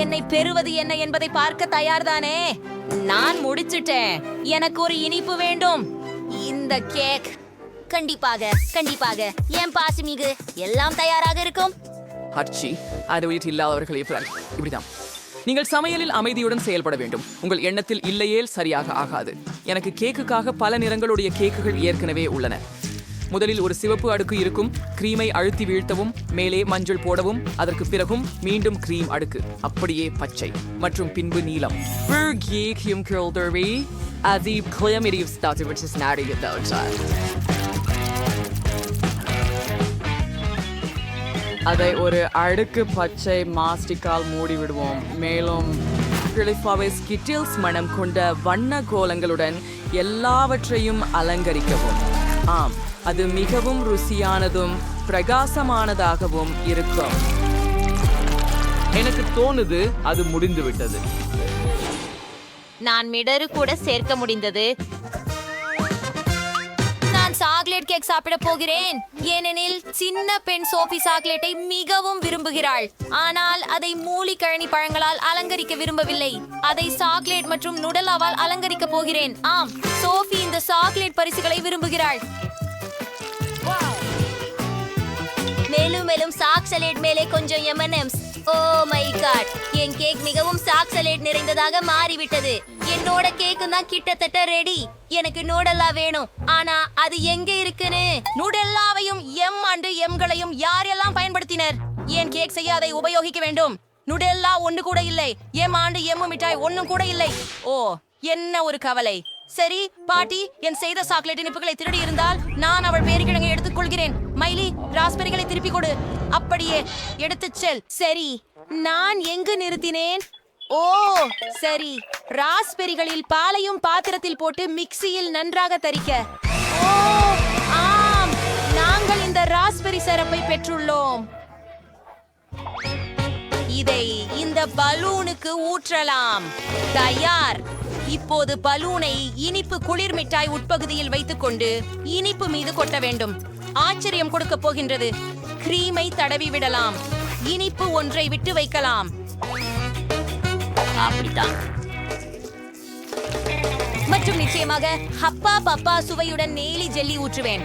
என்னை பெறுவது என்ன என்பதை பார்க்க தயார்தானே? நான் முடிச்சிட்டேன். எனக்கு ஒரு இனிப்பு வேண்டும். இந்த கேக் கண்டிப்பாக கண்டிப்பாக என் பாசுமிகு எல்லாம் தயாராக இருக்கும். அச்சி அது வீட்டில் இல்லாதவர்கள் இப்படிதான். நீங்கள் சமையலில் அமைதியுடன் செயல்பட வேண்டும். உங்கள் எண்ணத்தில் இல்லையேல் சரியாக ஆகாது. எனக்கு கேக்குக்காக பல நிறங்களுடைய கேக்குகள் ஏற்கனவே உள்ளன. முதலில் ஒரு சிவப்பு அடுக்கு இருக்கும். கிரீமை அழுத்தி வீழ்த்தவும், மேலே மஞ்சள் போடவும், அதற்கு பிறகும் மீண்டும் கிரீம் அடுக்கு, அப்படியே பச்சை மற்றும் பின்பு நீலம். அதை ஒரு அடுக்கு பச்சை மாஸ்டிக்கால் மூடி விடுவோம். மேலும் ஸ்கிட்டில்ஸ் மனம் கொண்ட வண்ண கோலங்களுடன் எல்லாவற்றையும் அலங்கரிக்கவும். ஆம், அது மிகவும் ருசியானதும் பிரகாசமானதாகவும் இருக்கும். எனக்கு தோணுது அது முடிந்து விட்டது. நான் மிடரு கூட சேர்க்க முடிந்தது. நான் சாக்லேட் கேக் சாப்பிட போகிறேன், ஏனெனில் சின்ன பெண் சோஃபி சாக்லேட்டை மிகவும் விரும்புகிறாள். ஆனால் அதை மூலிகழனி பழங்களால் அலங்கரிக்க விரும்பவில்லை. அதை சாக்லேட் மற்றும் நுடலாவால் அலங்கரிக்க போகிறேன். ஆம், சோஃபி இந்த சாக்லேட் பரிசுகளை விரும்புகிறாள். மேலும் மேலும் சாக்லேட் மேலே கொஞ்சம் எம்என்எம்ஸ். ஓ மை காட், என் கேக் மிகவும் சாக்லேட் நிறைந்ததாக மாறிவிட்டது. என்னோட கேக்கு தான் கிட்டத்தட்ட ரெடி. எனக்கு நூடல்லா வேணும். ஆனா அது எங்க இருக்குன்னு? நுடெல்லாவையும் எம்களையும் யாரெல்லாம் பயன்படுத்தினர்? ஏன் கேக் செய்ய அதை உபயோகிக்க வேண்டும்? நுடெல்லா ஒன்று கூட இல்லை. எம் மிட்டாய் ஒன்னும் கூட இல்லை. ஓ, என்ன ஒரு கவலை. சரி பாட்டி, என் செய்த சாக்லேட் இனிப்புகளை திருடி இருந்தால் நான் அவள் பேரிக்கிழங்கை எடுத்துக் கொள்கிறேன். மைலி, ராஸ்பெரிகளை திருப்பி கொடு. அப்படியே எடுத்துச் செல். சரி, நான் எங்கு நிறுத்தினேன்? ஓ சரி, ராஸ்பெரிகளில் பாலையும் பாத்திரத்தில் போட்டு மிக்சியில் நன்றாக தரிக்க. ஓ ஆம், நாங்கள் இந்த ராஸ்பெரி சிரப்பை பெற்றுள்ளோம். இதை இந்த பலூனுக்கு ஊற்றலாம். தயார். இப்போது பலூனை இனிப்பு குளிர் மிட்டாய் உட்பகுதியில் வைத்துக்கொண்டு இனிப்பு மீது கொட்ட வேண்டும். ஆச்சரியம் கொடுக்க போகின்றது. கிரீமை தடவி விடலாம். இனிப்பு ஒன்றை விட்டு வைக்கலாம். அப்படித்தான். மற்றும் நிச்சயமாக ஹப்பா பப்பா சுவையுடன் நெய்லி ஜெல்லி ஊற்றுவேன்.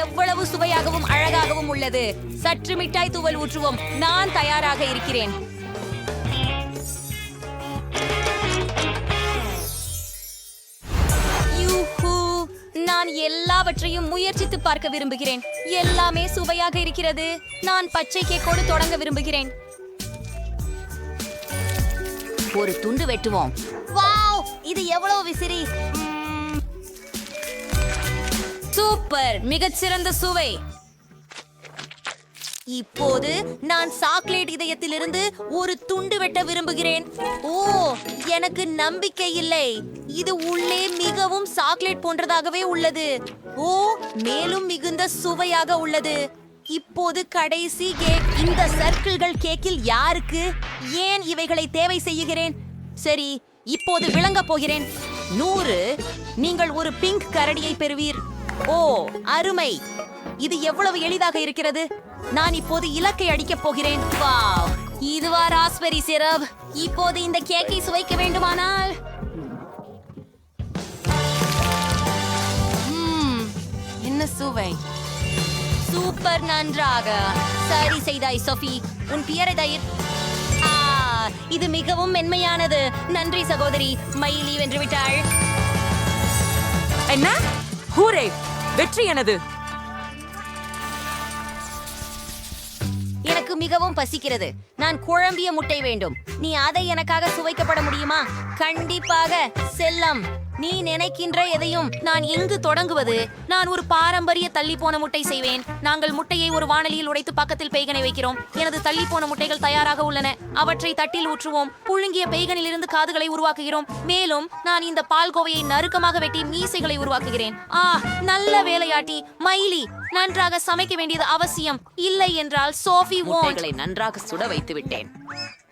எவ்வளவு சுவையாகவும் அழகாகவும் உள்ளது. சற்று மிட்டாய் தூவல் ஊற்றுவோம். நான் தயாராக இருக்கிறேன். நான் எல்லாவற்றையும் முயற்சித்து பார்க்க விரும்புகிறேன். எல்லாமே சுவையாக இருக்கிறது. நான் பச்சை கேக்கோடு தொடங்க விரும்புகிறேன். ஒரு துண்டு வெட்டுவோம். வாவ், இது எவ்வளவு விசிறி. சூப்பர், மிகச்சிறந்த சுவை. இப்போது நான் சாக்லேட் இதயத்திலிருந்து ஒரு துண்டு வெட்ட விரும்புகிறேன். ஓ, எனக்கு நம்பிக்கை இல்லை. இது உள்ளே மிகவும் சாக்லேட் போன்றதாகவே உள்ளது. ஓ, மேலும் மிகுந்த சுவையாக உள்ளது. இப்போது கடைசி கேக். இந்த சர்க்கிள்கள் கேக்கில் யாருக்கு? ஏன் இவைகளை தேவை செய்கிறேன்? சரி, இப்போது விளங்க போகிறேன். 100. நீங்கள் ஒரு பிங்க் கரடியை பெறுவீர். ஓ அருமை, இது எவ்வளவு எளிதாக இருக்கிறது. நான் இப்போது இலக்கை அடிக்கப் போகிறேன். வாவ், இதுவா ராஸ்பெரி சிரப்? இப்போது இந்த கேக்கை சுவைக்க வேண்டுமானால் என்ன சுவை. சூப்பர், நன்றாக சரி செய்தாய் சோஃபி. உன் பியரை தயிர். இது மிகவும் மென்மையானது. நன்றி சகோதரி. மைலி வென்று விட்டாள். என்ன? ஹூரே, வெற்றி எனது. எனக்கு மிகவும் பசிக்கிறது. நான் குழம்பிய முட்டை வேண்டும். நீ அதை எனக்காக சுவைக்கப்பட முடியுமா? கண்டிப்பாக செல்லம். நீ நினைக்கின்ற எதையும். நான் எங்கு தொடங்குவது? நான் ஒரு பாரம்பரிய தள்ளி போன முட்டை செய்வேன். நாங்கள் முட்டையை ஒரு வாணலியில் உடைத்து பக்கத்தில் பெய்கனை வைக்கிறோம். எனது தள்ளி போன முட்டைகள் தயாராக உள்ளன. அவற்றை தட்டில் ஊற்றுவோம். புழுங்கிய பெய்கனில் இருந்து காதுகளை உருவாக்குகிறோம். மேலும் நான் இந்த பால்கோவையை நறுக்கமாக வெட்டி மீசைகளை உருவாக்குகிறேன். நல்ல வேலையாட்டி. மைலி, நன்றாக சமைக்க வேண்டியது அவசியம். இல்லை என்றால் சோஃபி முட்டைகளை நன்றாக சுட வைத்து விட்டேன்.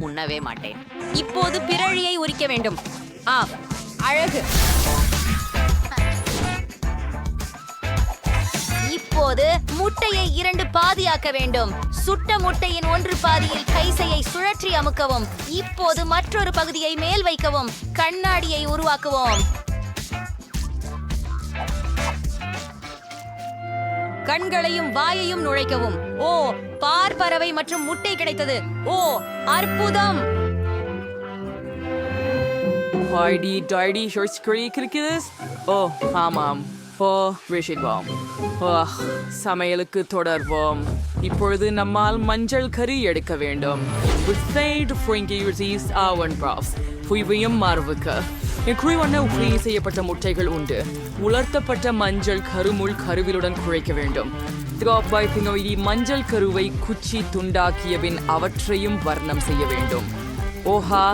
உண்ணவே மாட்டேன். இப்போது பிறழியை உரிக்க வேண்டும். அழகு. இப்போது முட்டையை 2 பாதியாக்க வேண்டும். சுட்ட முட்டையின் 1 பாதியில் கைசையை சுழற்றி அமுக்கவும். இப்போது மற்றொரு பகுதியை மேல் வைக்கவும். கண்ணாடியை உருவாக்குவோம். கண்களையும் வாயையும் நுழைக்கவும். ஓ, பார்ப்பறவை மற்றும் முட்டை கிடைத்தது. ஓ, அற்புதம்! ஹாய்டி டாய்டி ஷோர்ட்ஸ் இருக்கிறது. ஓ ஆமாம். ஓ விஷயம். ஓ சமையலுக்கு தொடர்வோம். இப்பொழுது நம்மால் மஞ்சள் கறி எடுக்க வேண்டும். மாறுவுக்கு செய்யப்பட்ட முட்டைகள் உண்டு. உலர்த்தப்பட்ட மஞ்சள் கருமுள் கருவிலுடன் குழைக்க வேண்டும். மஞ்சள் கருவை குச்சி துண்டாக்கிய பின் அவற்றையும் வர்ணம் செய்ய வேண்டும். ஓஹா,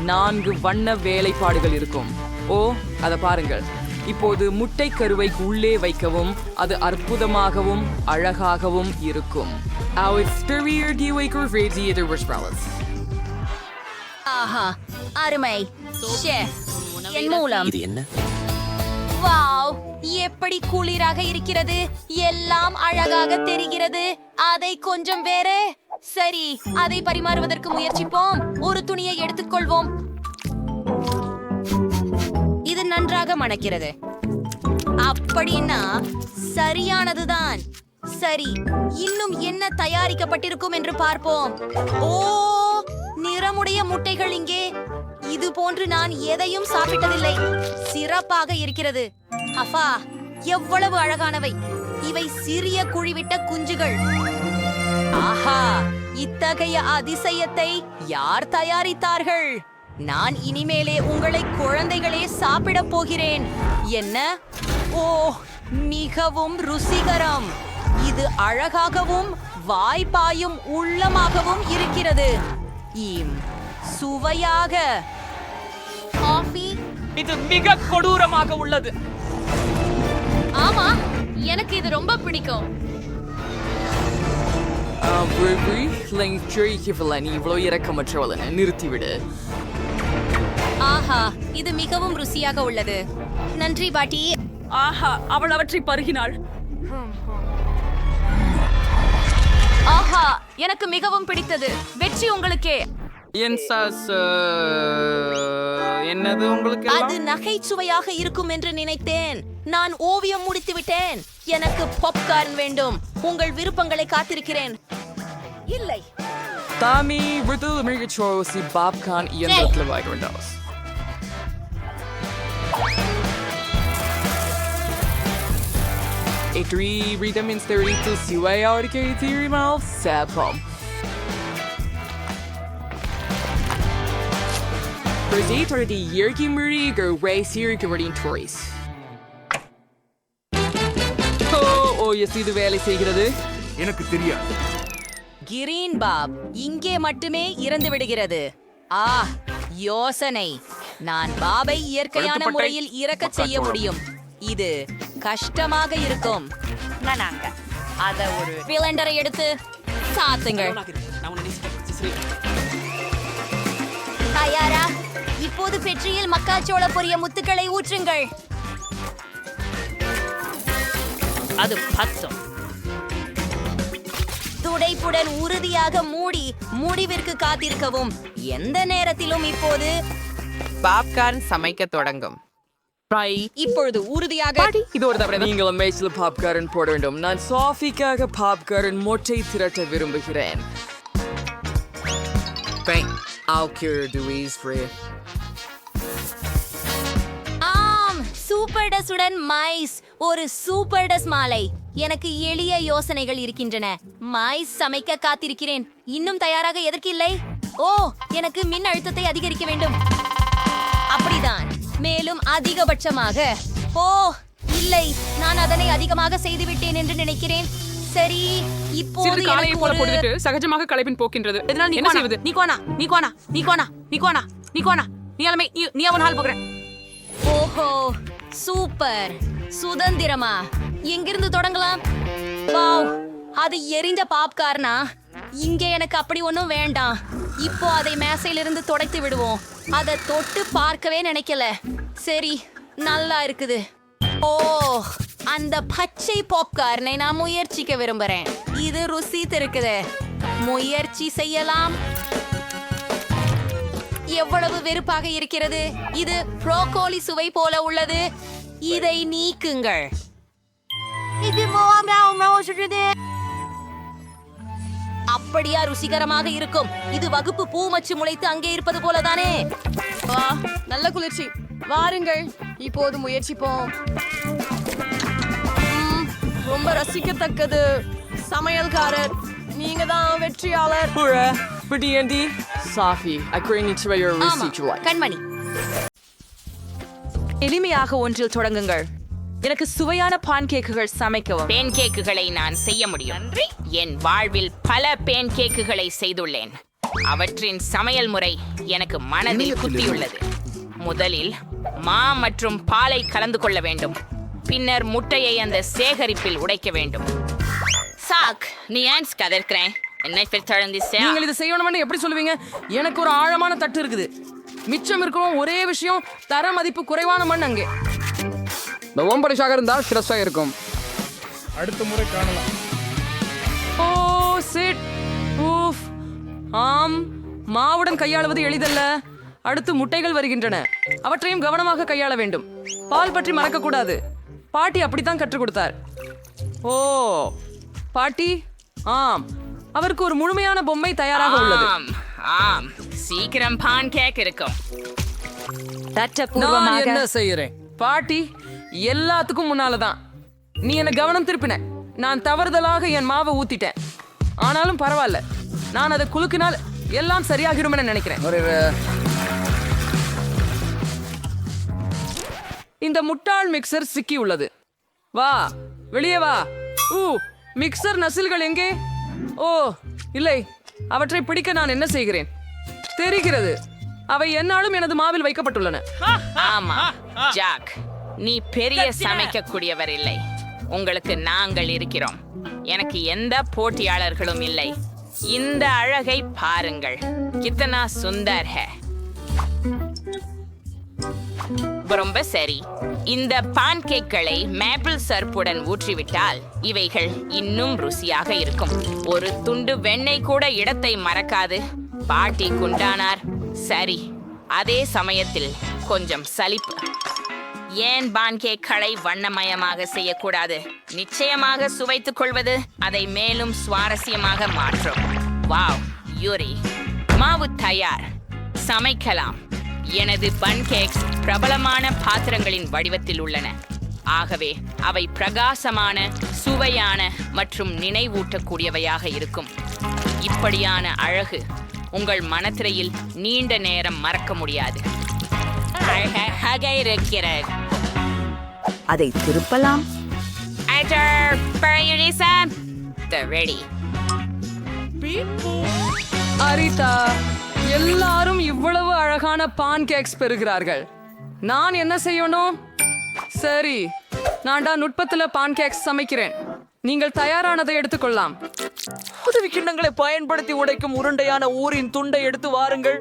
4 வண்ண வேலைப்பாடுகள் இருக்கும். ஓ, அதை பாருங்கள். இப்போது முட்டை கருவை உள்ளே வைக்கவும். அது அற்புதமாகவும் அழகாகவும் இருக்கும். ஆஹா, அருமை. ஷெஃப், என் மூலம். இது என்ன? வாவ், எப்படி குளிராக இருக்கிறது. எல்லாம் அழகாக தெரிகிறது. அதை கொஞ்சம் வேற. சரி, அதை பரிமாறுவதற்கு முயற்சிப்போம். ஒரு துணியை எடுத்துக்கொள்வோம். இது நன்றாக மணக்கிறது. அப்படின்னா சரியானதுதான். சரி, இன்னும் என்ன தயாரிக்கப்பட்டிருக்கும் என்று பார்ப்போம். ஓ, நிறமுடைய முட்டைகள் இங்கே. இது போன்று நான் எதையும் சாப்பிட்டதில்லை. சிறப்பாக இருக்கிறது. அஃபா, எவ்வளவு அழகானவை. இவை சிறிய குழிவிட்ட குஞ்சுகள். ஆஹா, இத்தகைய அதிசயத்தை யார் தயாரித்தார்கள்? நான் இனிமேலே உங்களை குழந்தைகளே சாப்பிடப் போகிறேன். என்ன? ஓ, மிகவும் ருசிகரம். இது அழகாகவும் வாய்ப்பாயும் உள்ளமாகவும் இருக்கிறது. சுவையாக. காஃபி. இது மிக கொடூரமாக உள்ளது. ஆமா, எனக்கு இது ரொம்ப பிடிக்கும். இவ்வளவு இறக்கமற்றவளன நிறுத்திவிடு. ஆஹா, இது மிகவும் ருசியாக உள்ளது. நன்றி பாட்டி. ஆஹா, அவள் அவற்றை பருகினாள். ஆஹா, எனக்கு மிகவும் பிடித்தது. வெற்றி உங்களுக்கே. என் சாஸ் என்னது உங்களுக்கு? அது நகைச்சுவையாக இருக்கும் என்று நினைத்தேன். நான் ஓவியம் முடித்து விட்டேன். எனக்கு பாப்கார்ன் வேண்டும். உங்கள் விருப்பங்களை காத்திருக்கிறேன். இல்லை. தாமி விருது மிகச்சோசி பாப்கார்ன் இயந்திரத்தில் வாங்கிவிட்டோம். Vitamins தெரிவித்து சுவையாக தீரிமால் சாப்பம். பிரதேசத்தை இயற்கை முறைகள் சீர்கவரின் டோரிஸ். ஓ எஸ், இது வேலை செய்கிறது. எனக்கு தெரியாது. கிரீன் பாப் இங்கே மட்டுமே இறந்து விடுகிறது. யோசனை. நான் பாபை இயற்கையான முறையில் இறக்கச் செய்ய முடியும். இது கஷ்டமாக இருக்கும். நானாங்க அத ஒரு சிலிண்டரை எடுத்து சாத்துங்கள். தயாரா? இப்போது பெட்ரியில் மக்காச்சோள பொரிய முத்துக்களை ஊற்றுங்கள். அது பச்சம். துடைப்புடன் உறுதியாக மூடி முடிவிற்கு காத்திருக்கவும். எந்த நேரத்திலும் இப்போது பாப்கார்ன் சமைக்க தொடங்கும். இப்பொழுது உறுதியாக இது ஒரு தவறு. நீங்கள் மேய்ச்சல் பாப்கார்ன் போட வேண்டும். நான் சாஃபிக்காக பாப்கார்ன் மொட்டை திரட்ட விரும்புகிறேன். ஆம், சூப்பர் டஸுடன் மைஸ். ஒரு சூப்பர் டஸ் மாலை. எனக்கு எளிய யோசனைகள் இருக்கின்றன. மைஸ் சமைக்க காத்திருக்கிறேன். இன்னும் தயாராக எதற்கு இல்லை? ஓ, எனக்கு மின் அழுத்தத்தை அதிகரிக்க வேண்டும். அப்படிதான். மேலும் அதிகபட்சமாக. ஓ இல்லை, நான் அதனை அதிகமாக செய்துவிட்டேன் என்று நினைக்கிறேன். சரி, இப்போது எனக்கு ஒரு சகஜமாக களைப்பின் போக்கின்றது. என்ன செய்வது? ஓஹோ, சூப்பர். சுதந்திரமா? எங்கிருந்து தொடங்கலாம்? வாவ், அது எரிஞ்ச பாப்கார்னா? இங்கே எனக்கு அப்படி ஒன்றும் வேண்டாம். இப்போ அதை மேசையிலிருந்து துடைத்து விடுவோம். அதை தொட்டு பார்க்கவே நினைக்கல. சரி, நல்லா இருக்குது. ஓ, அந்த பச்சை பாப்கார்னை நான் முயற்சிக்க விரும்புறேன். இது ருசி இருக்குது. முயற்சி செய்யலாம். எவ்வளவு வெறுப்பாக இருக்கிறது. இது ப்ரோக்கோலி சுவை போல உள்ளது. இதை நீக்குங்கள். அப்படியா ருசிகரமாக இருக்கும். இது வகுப்பு பூ மச்சு முளைத்து அங்கே இருப்பது போலதானே. நல்ல குளிர்ச்சி. வாருங்கள் இப்போது முயற்சிப்போம். ரொம்ப ரசிக்கத்தக்கது. சமையல்காரர், நீங்க தான் வெற்றியாளர். Hurra! Pretty Andy. Safi, I bring you to your ஆமா, கண்மணி. எளிமையாக ஒன்றில் தொடங்குங்கள். எனக்கு சுவையான பான் கேக்குகள் சமைக்கவும். பேன்கேக்குகளை நான் செய்ய முடியும். என் வாழ்வில் பல பேன்கேக்குகளை செய்துள்ளேன். அவற்றின் சமையல் முறை எனக்கு மனதில் குத்தியுள்ளது. முதலில் மா மற்றும் பாலை கலந்து கொள்ள வேண்டும். பின்னர் முட்டையை அந்த சேகரிப்பில் உடைக்க வேண்டும். சாக், நீ ஏன் கதற்கிறேன்? என்னை பிற்தொடர்ந்து நீங்கள் இதை செய்யணும்னு எப்படி சொல்லுவீங்க? எனக்கு ஒரு ஆழமான தட்டு இருக்குது. மிச்சம் இருக்கும் ஒரே விஷயம், தர மதிப்பு குறைவான மண். அங்கே நவம்பரிஷாக இருந்தால் ஸ்ட்ரெஸ்ஸாக இருக்கும். அடுத்த முறை காணலாம். ஓ சிட் ஊஃப். ஆம், மாவுடன் கையாளுவது எளிதல்ல. அடுத்து முட்டைகள் வருகின்றன. அவற்றையும் கவனமாக கையாள வேண்டும். பால் பற்றி மறக்கக்கூடாது. பாட்டி அப்படித்தான் கற்றுக் கொடுத்தார். ஓ பாட்டி, ஆம், அவருக்கு ஒரு முழுமையான பொம்மை தயாராக உள்ளது. ஆம், ஆம், சீக்கிரம் பான் கேக் இருக்கும். நான் என்ன செய்யறேன் பாட்டி? எல்லாத்துக்கும் முன்னாலதான் நீ என்ன கவனம் திருப்பின. நான் தவறுதலாக என் மாவை ஊத்திட்டேன். ஆனாலும் பரவாயில்ல, நான் அதை குலுக்கினால் எல்லாம் சரியாகிடும் நினைக்கிறேன். இந்த முட்டாள் மிக்சர் சிக்கி உள்ளது. வா, வெளியே வா. மிக்சர் நசில்கள் எங்கே? ஓ இல்லை, அவற்றை பிடிக்க நான் என்ன செய்கிறேன் தெரிகிறது. அவை என்னாலும் எனது மாவில் வைக்கப்பட்டுள்ளன. ஆமா ஜாக், நீ பெரிய சமைக்கக்கூடியவர் இல்லை. உங்களுக்கு நாங்கள் இருக்கிறோம். எனக்கு எந்த போட்டியாளர்களும் இல்லை. இந்த அழகை பாருங்கள். கித்தனா சுந்தர் ஹே. ரொம்ப சரி. இந்த பான்கேக்களை மேப்பிள் சர்ப்புடன் ஊற்றிவிட்டால் இவைகள் இன்னும் ருசியாக இருக்கும். ஒரு துண்டு வெண்ணெய் கூட இடத்தை மறக்காது. பாட்டி குண்டானார். சரி, அதே சமயத்தில் கொஞ்சம் சலிப்பு. ஏன் பான்கேக்களை வண்ணமயமாக செய்யக்கூடாது? நிச்சயமாக சுவைத்துக் கொள்வது அதை மேலும் சுவாரஸ்யமாக மாற்றும். வாவ், யூரி, மாவு தயார். சமைக்கலாம். எனது பன் கேக்ஸ் பிரபலமான பாத்திரங்களின் வடிவத்தில் உள்ளன. ஆகவே அவை பிரகாசமான, சுவையான மற்றும் நினைவூட்டக்கூடியவையாக இருக்கும். இப்படியான அழகு உங்கள் மனத்திரையில் நீண்ட நேரம் மறக்க முடியாது. அழகாக இருக்கிறது. அதை திருப்பலாம். ரெடி. அரிதா, எல்லாரும் இவ்வளவு அழகான பான் கேக்ஸ் பெறுகிறார்கள். நான் என்ன செய்யணும்? சரி, நான் தான் நுட்பத்துல பான் கேக்ஸ் சமைக்கிறேன். நீங்கள் தயாரானதை எடுத்துக்கொள்ளலாம். உதவி கிண்ணங்களை பயன்படுத்தி உடைக்கும் உருண்டையான ஊரின் துண்டை எடுத்து வாருங்கள்.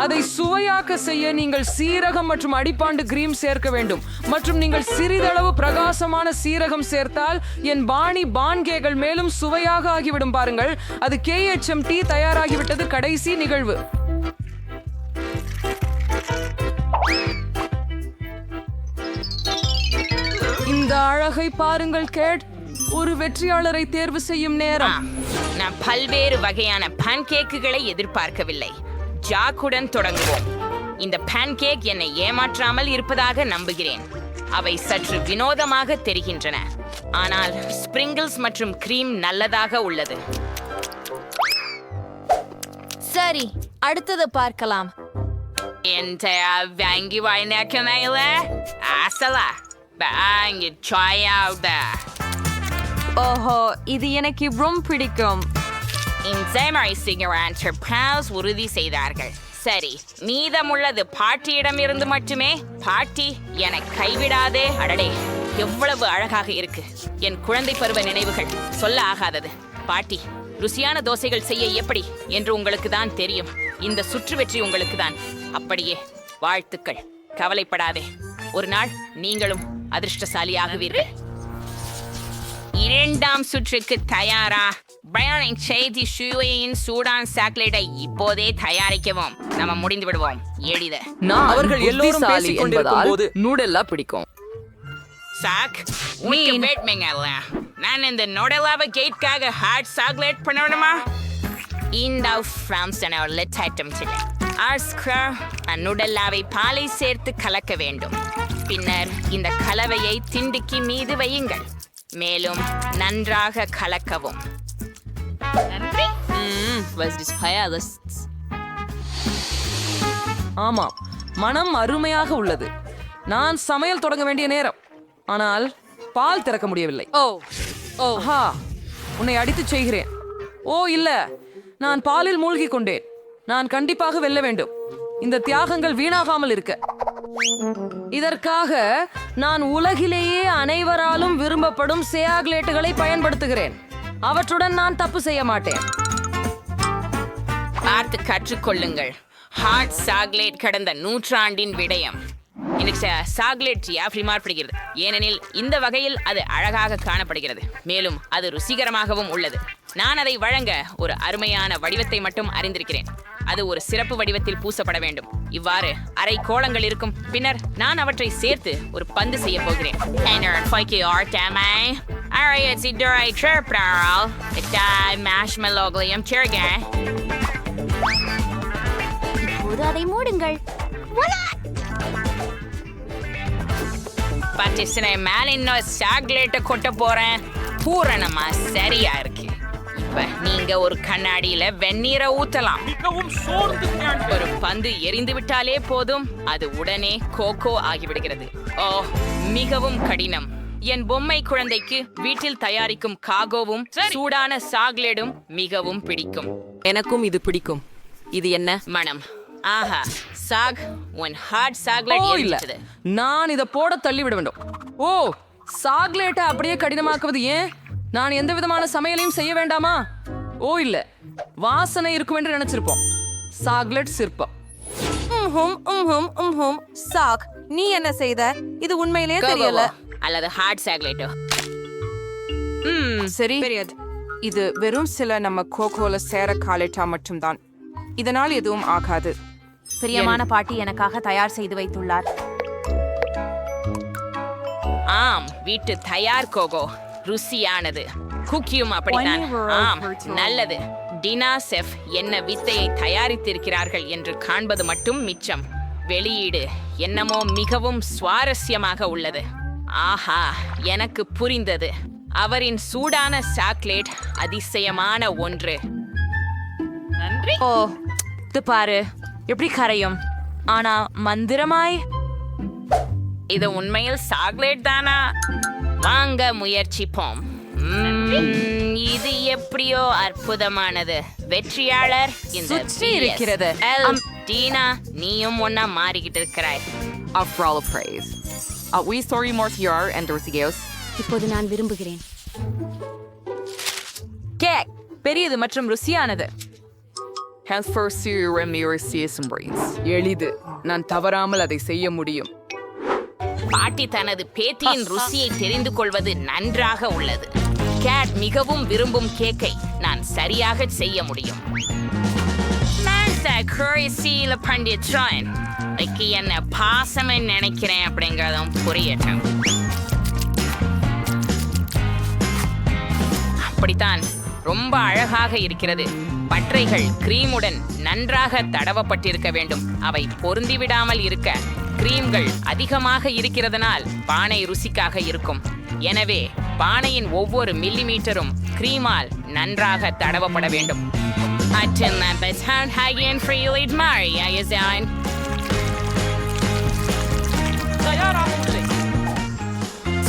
அதை சுவையாக்க செய்ய நீங்கள் சீரகம் மற்றும் அடிப்பாண்டு கிரீம் சேர்க்க வேண்டும். மற்றும் நீங்கள் சிறிதளவு பிரகாசமான சீரகம் சேர்த்தால் என் பாணி பான்கேகள் மேலும் சுவையாக ஆகிவிடும். பாருங்கள், அது KHMT தயாராகிவிட்டது. கடைசி நிகழ்வு. இந்த அழகை பாருங்கள் கேட். ஒரு வெற்றியாளரை தேர்வு செய்யும் நேரம். நான் பல்வேறு வகையான பான்கேக்குகளை எதிர்பார்க்கவில்லை. ஜாக்குடன் தொடங்குவோம். இந்த பான்கேக் என்னை ஏமாற்றாமல் இருப்பதாக நம்புகிறேன். அவை சற்று வினோதமாக தெரிகின்றன, ஆனால் ஸ்பிரிங்கிள்ஸ் மற்றும் கிரீம் நல்லதாக உள்ளது. சரி, அடுத்தது பார்க்கலாம். வாங்கி வாய்நேக்கமையில ஆசலா வாங்கி சாயாவுத. ஓஹோ, இது எனக்கு ரொம்ப பிடிக்கும். இந்த மாதிரி சிங்கரான்டர்பிரஸ் உறுதி செய்தார்கள். சரி, மீதமுள்ளது பாட்டியிடம் இருந்து மட்டுமே. பாட்டி, என்னை கைவிடாதே. அடடே, எவ்வளவு அழகாக இருக்கு. என் குழந்தை பருவ நினைவுகள் சொல்ல ஆகாதது. பாட்டி, ருசியான தோசைகள் செய்ய எப்படி என்று உங்களுக்கு தான் தெரியும். இந்த சுற்று வெற்றி உங்களுக்கு தான். அப்படியே வாழ்த்துக்கள். கவலைப்படாதே, ஒரு நாள் நீங்களும் அதிர்ஷ்டசாலியாகுவீர்கள். இரண்டாம் சுற்றுக்கு தயாரா? பிரயானிங் செய்தி சுவையின் சூடான் சாக்லேட்டை இப்போதே தயாரிக்கவும். நம்ம முடிந்து விடுவோம். எளித அவர்கள் எல்லோரும் பேசிக் கொண்டிருக்கும் போது நூடெல்லா பிடிக்கும். சாக் உனக்கு வேட்மைங்கல்ல. நான் இந்த நோடலாவ கேட்காக ஹாட் சாக்லேட் பண்ணணுமா? இந்த ஃப்ராம்ஸ் லெட் ஐட்டம் சில ஆஸ்கர் நுடல்லாவை பாலை சேர்த்து கலக்க வேண்டும். பின்னர் இந்த கலவையை திண்டிக்கு மீது வையுங்கள். மேலும் நன்றாக கலக்கவும். ஆமாம், மனம் அருமையாக உள்ளது. நான் சமையல் தொடங்க வேண்டிய நேரம், ஆனால் பால் திறக்க முடியவில்லை. ஓஹா, உன்னை அடித்து செய்கிறேன். ஓ இல்ல, நான் பாலில் மூழ்கிக் கொண்டேன். நான் கண்டிப்பாக வெல்ல வேண்டும். இந்த தியாகங்கள் வீணாகாமல் இருக்க. இதற்காக நான் உலகிலேயே அனைவராலும் விரும்பப்படும் சாக்லேட்டுகளை பயன்படுத்துகிறேன். அவற்றுடன் நான் தப்பு செய்ய மாட்டேன். பார்த்து கற்றுக்கொள்ளுங்கள். ஹாட் சாக்லேட் கடந்த நூற்றாண்டின் விடயம். எனக்கு சாக்லேட் அப்படி மாறுபடுகிறது, ஏனெனில் இந்த வகையில் அது அழகாக காணப்படுகிறது, மேலும் அது ருசிகரமாகவும் உள்ளது. நான் அதை வழங்க ஒரு அருமையான வடிவத்தை மட்டும் அறிந்திருக்கிறேன். அது ஒரு சிறப்பு வடிவத்தில் பூசப்பட வேண்டும். இவ்வாறு அரை கோளங்கள் இருக்கும். பின்னர் நான் அவற்றை சேர்த்து ஒரு பந்து செய்ய போகிறேன். இப்போது அதை மூடுங்கள். மேல இன்னும் சாக்லேட்டை கொட்ட போறேன். பூரணமா சரியா இருக்கு. இப்ப நீங்க ஒரு கண்ணாடியில வெந்நீரை ஊத்தலாம். ஒரு பந்து எரிந்து விட்டாலே போதும், அது உடனே கோகோ ஆகிவிடுகிறது. ஓ, மிகவும் கடினம். என் பொம்மை குழந்தைக்கு வீட்டில் தயாரிக்கும் காகோவும் சூடான சாக்லேடும் மிகவும் பிடிக்கும். எனக்கும் இது பிடிக்கும். இது என்ன மனம்? ஆஹா, சாக் ஒன் ஹாட் சாக்லேட் எரிச்சது. நான் இதை போட தள்ளி விட வேண்டும். ஓ, சாக்லேட்டை அப்படியே கடினமாக்குவது ஏன்? நான் எந்த விதமான சமையலையும் செய்ய வேண்டாமா? ஓ இல்ல, வாசனை இருக்கும் என்று நினைச்சிருப்போம். சாக்லேட் சிற்பம். சாக், நீ என்ன செய்த? இது உண்மையிலேயே தெரியல. அல்லது ஹாட் சாக்லேட்டோ? சரி, இது வெறும் சில நம்ம கோகோல சேர காலேட்டா மட்டும்தான். இதனால் எதுவும் ஆகாது. பிரியமான பாட்டி எனக்காக தயார் செய்து வைத்துள்ளார். ஆம், வீட்டு தயார் கோகோ ருசியானது. குக்கியும் அப்படித்தான். ஆம், நல்லது. டினா செஃப் என்ன வித்தையை தயாரித்திருக்கிறார்கள் என்று காண்பது மட்டும் மிச்சம். வெளியீடு என்னமோ மிகவும் சுவாரஸ்யமாக உள்ளது. ஆஹா, எனக்கு புரிந்தது. அவரின் சூடான சாக்லேட் அதிசயமான ஒன்று. நன்றி. ஓ, இது பாரு எப்படி கரையும். ஆனா மந்திரமாய். இது உண்மையில் சாக்லேட் தானா? வாங்க முயற்சிப்போம். இது எப்படியோ அற்புதமானது. வெற்றியாளர் இந்த சுற்றி இருக்கிறது. டீனா, நீயும் ஒன்னா மாறிக்கிட்டு இருக்கிறாய். இப்போது நான் விரும்புகிறேன். கேக் பெரியது மற்றும் ருசியானது. எளிது. நான் தவறாமல் அதை செய்ய முடியும். பாட்டி தனது பேத்தியின் ருசியை தெரிந்து கொள்வது நன்றாக உள்ளது. கேட் மிகவும் விரும்பும் கேக்கை நான் சரியாக செய்ய முடியும். என்ன பாசம் நினைக்கிறேன் அப்படிங்கறதும் புரியட்டும். அப்படித்தான், ரொம்ப அழகாக இருக்கிறது. பற்றைகள் கிரீமுடன் நன்றாக தடவப்பட்டிருக்க வேண்டும். அவை பொருந்திவிடாமல் இருக்க கிரீம்கள் அதிகமாக இருக்கிறதனால் பானை ருசிக்காக இருக்கும். எனவே பானையின் ஒவ்வொரு மில்லிமீட்டரும் கிரீமால் நன்றாக தடவப்பட வேண்டும்.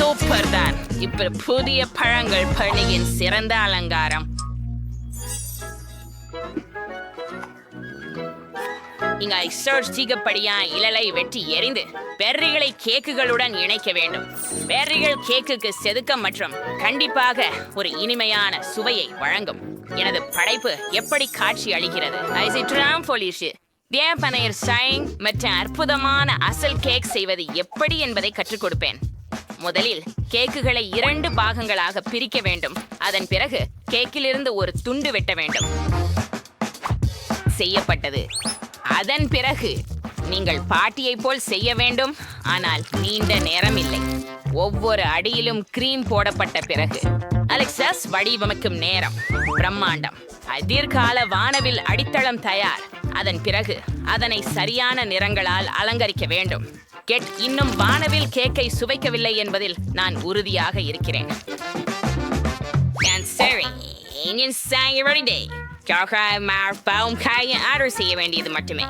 சூப்பர் தான். இப்ப புதிய பழங்கள் பணியின் சிறந்த அலங்காரம். இங்க சர்ச்சிகப்படியா இழலை வெட்டி எறிந்து பெர்ரிகளை கேக்குகளுடன் இணைக்க வேண்டும். பெர்ரிகள் கேக்குக்கு செதுக்கம் மற்றும் கண்டிப்பாக ஒரு இனிமையான சுவையை வழங்கும். எனது படைப்பு எப்படி காட்சி அளிக்கிறது? வேப்பனையர் ஷைன் மற்றும் அற்புதமான அசல் கேக் செய்வது எப்படி என்பதை கற்றுக் கொடுப்பேன். முதலில் கேக்குகளை 2 பாகங்களாக பிரிக்க வேண்டும். அதன் பிறகு கேக்கிலிருந்து ஒரு துண்டு வெட்ட வேண்டும். செய்யப்பட்டது. அதன் பிறகு நீங்கள் பாட்டியை போல் செய்ய வேண்டும், ஆனால் நீண்ட நேரம் இல்லை. ஒவ்வொரு அடியிலும் கிரீம் போடப்பட்ட பிறகு அலெக்சாஸ் வடிவமைக்கும் நேரம் பிரம்மாண்டம். எதிர்கால வானவில் அடித்தளம் தயார். அதன் பிறகு அதனை சரியான நிறங்களால் அலங்கரிக்க வேண்டும். கெட் இன்னும் வானவில் கேக்கை சுவைக்கவில்லை என்பதில் நான் உறுதியாக இருக்கிறேன். ஆர்டர் செய்ய வேண்டியது மட்டுமே.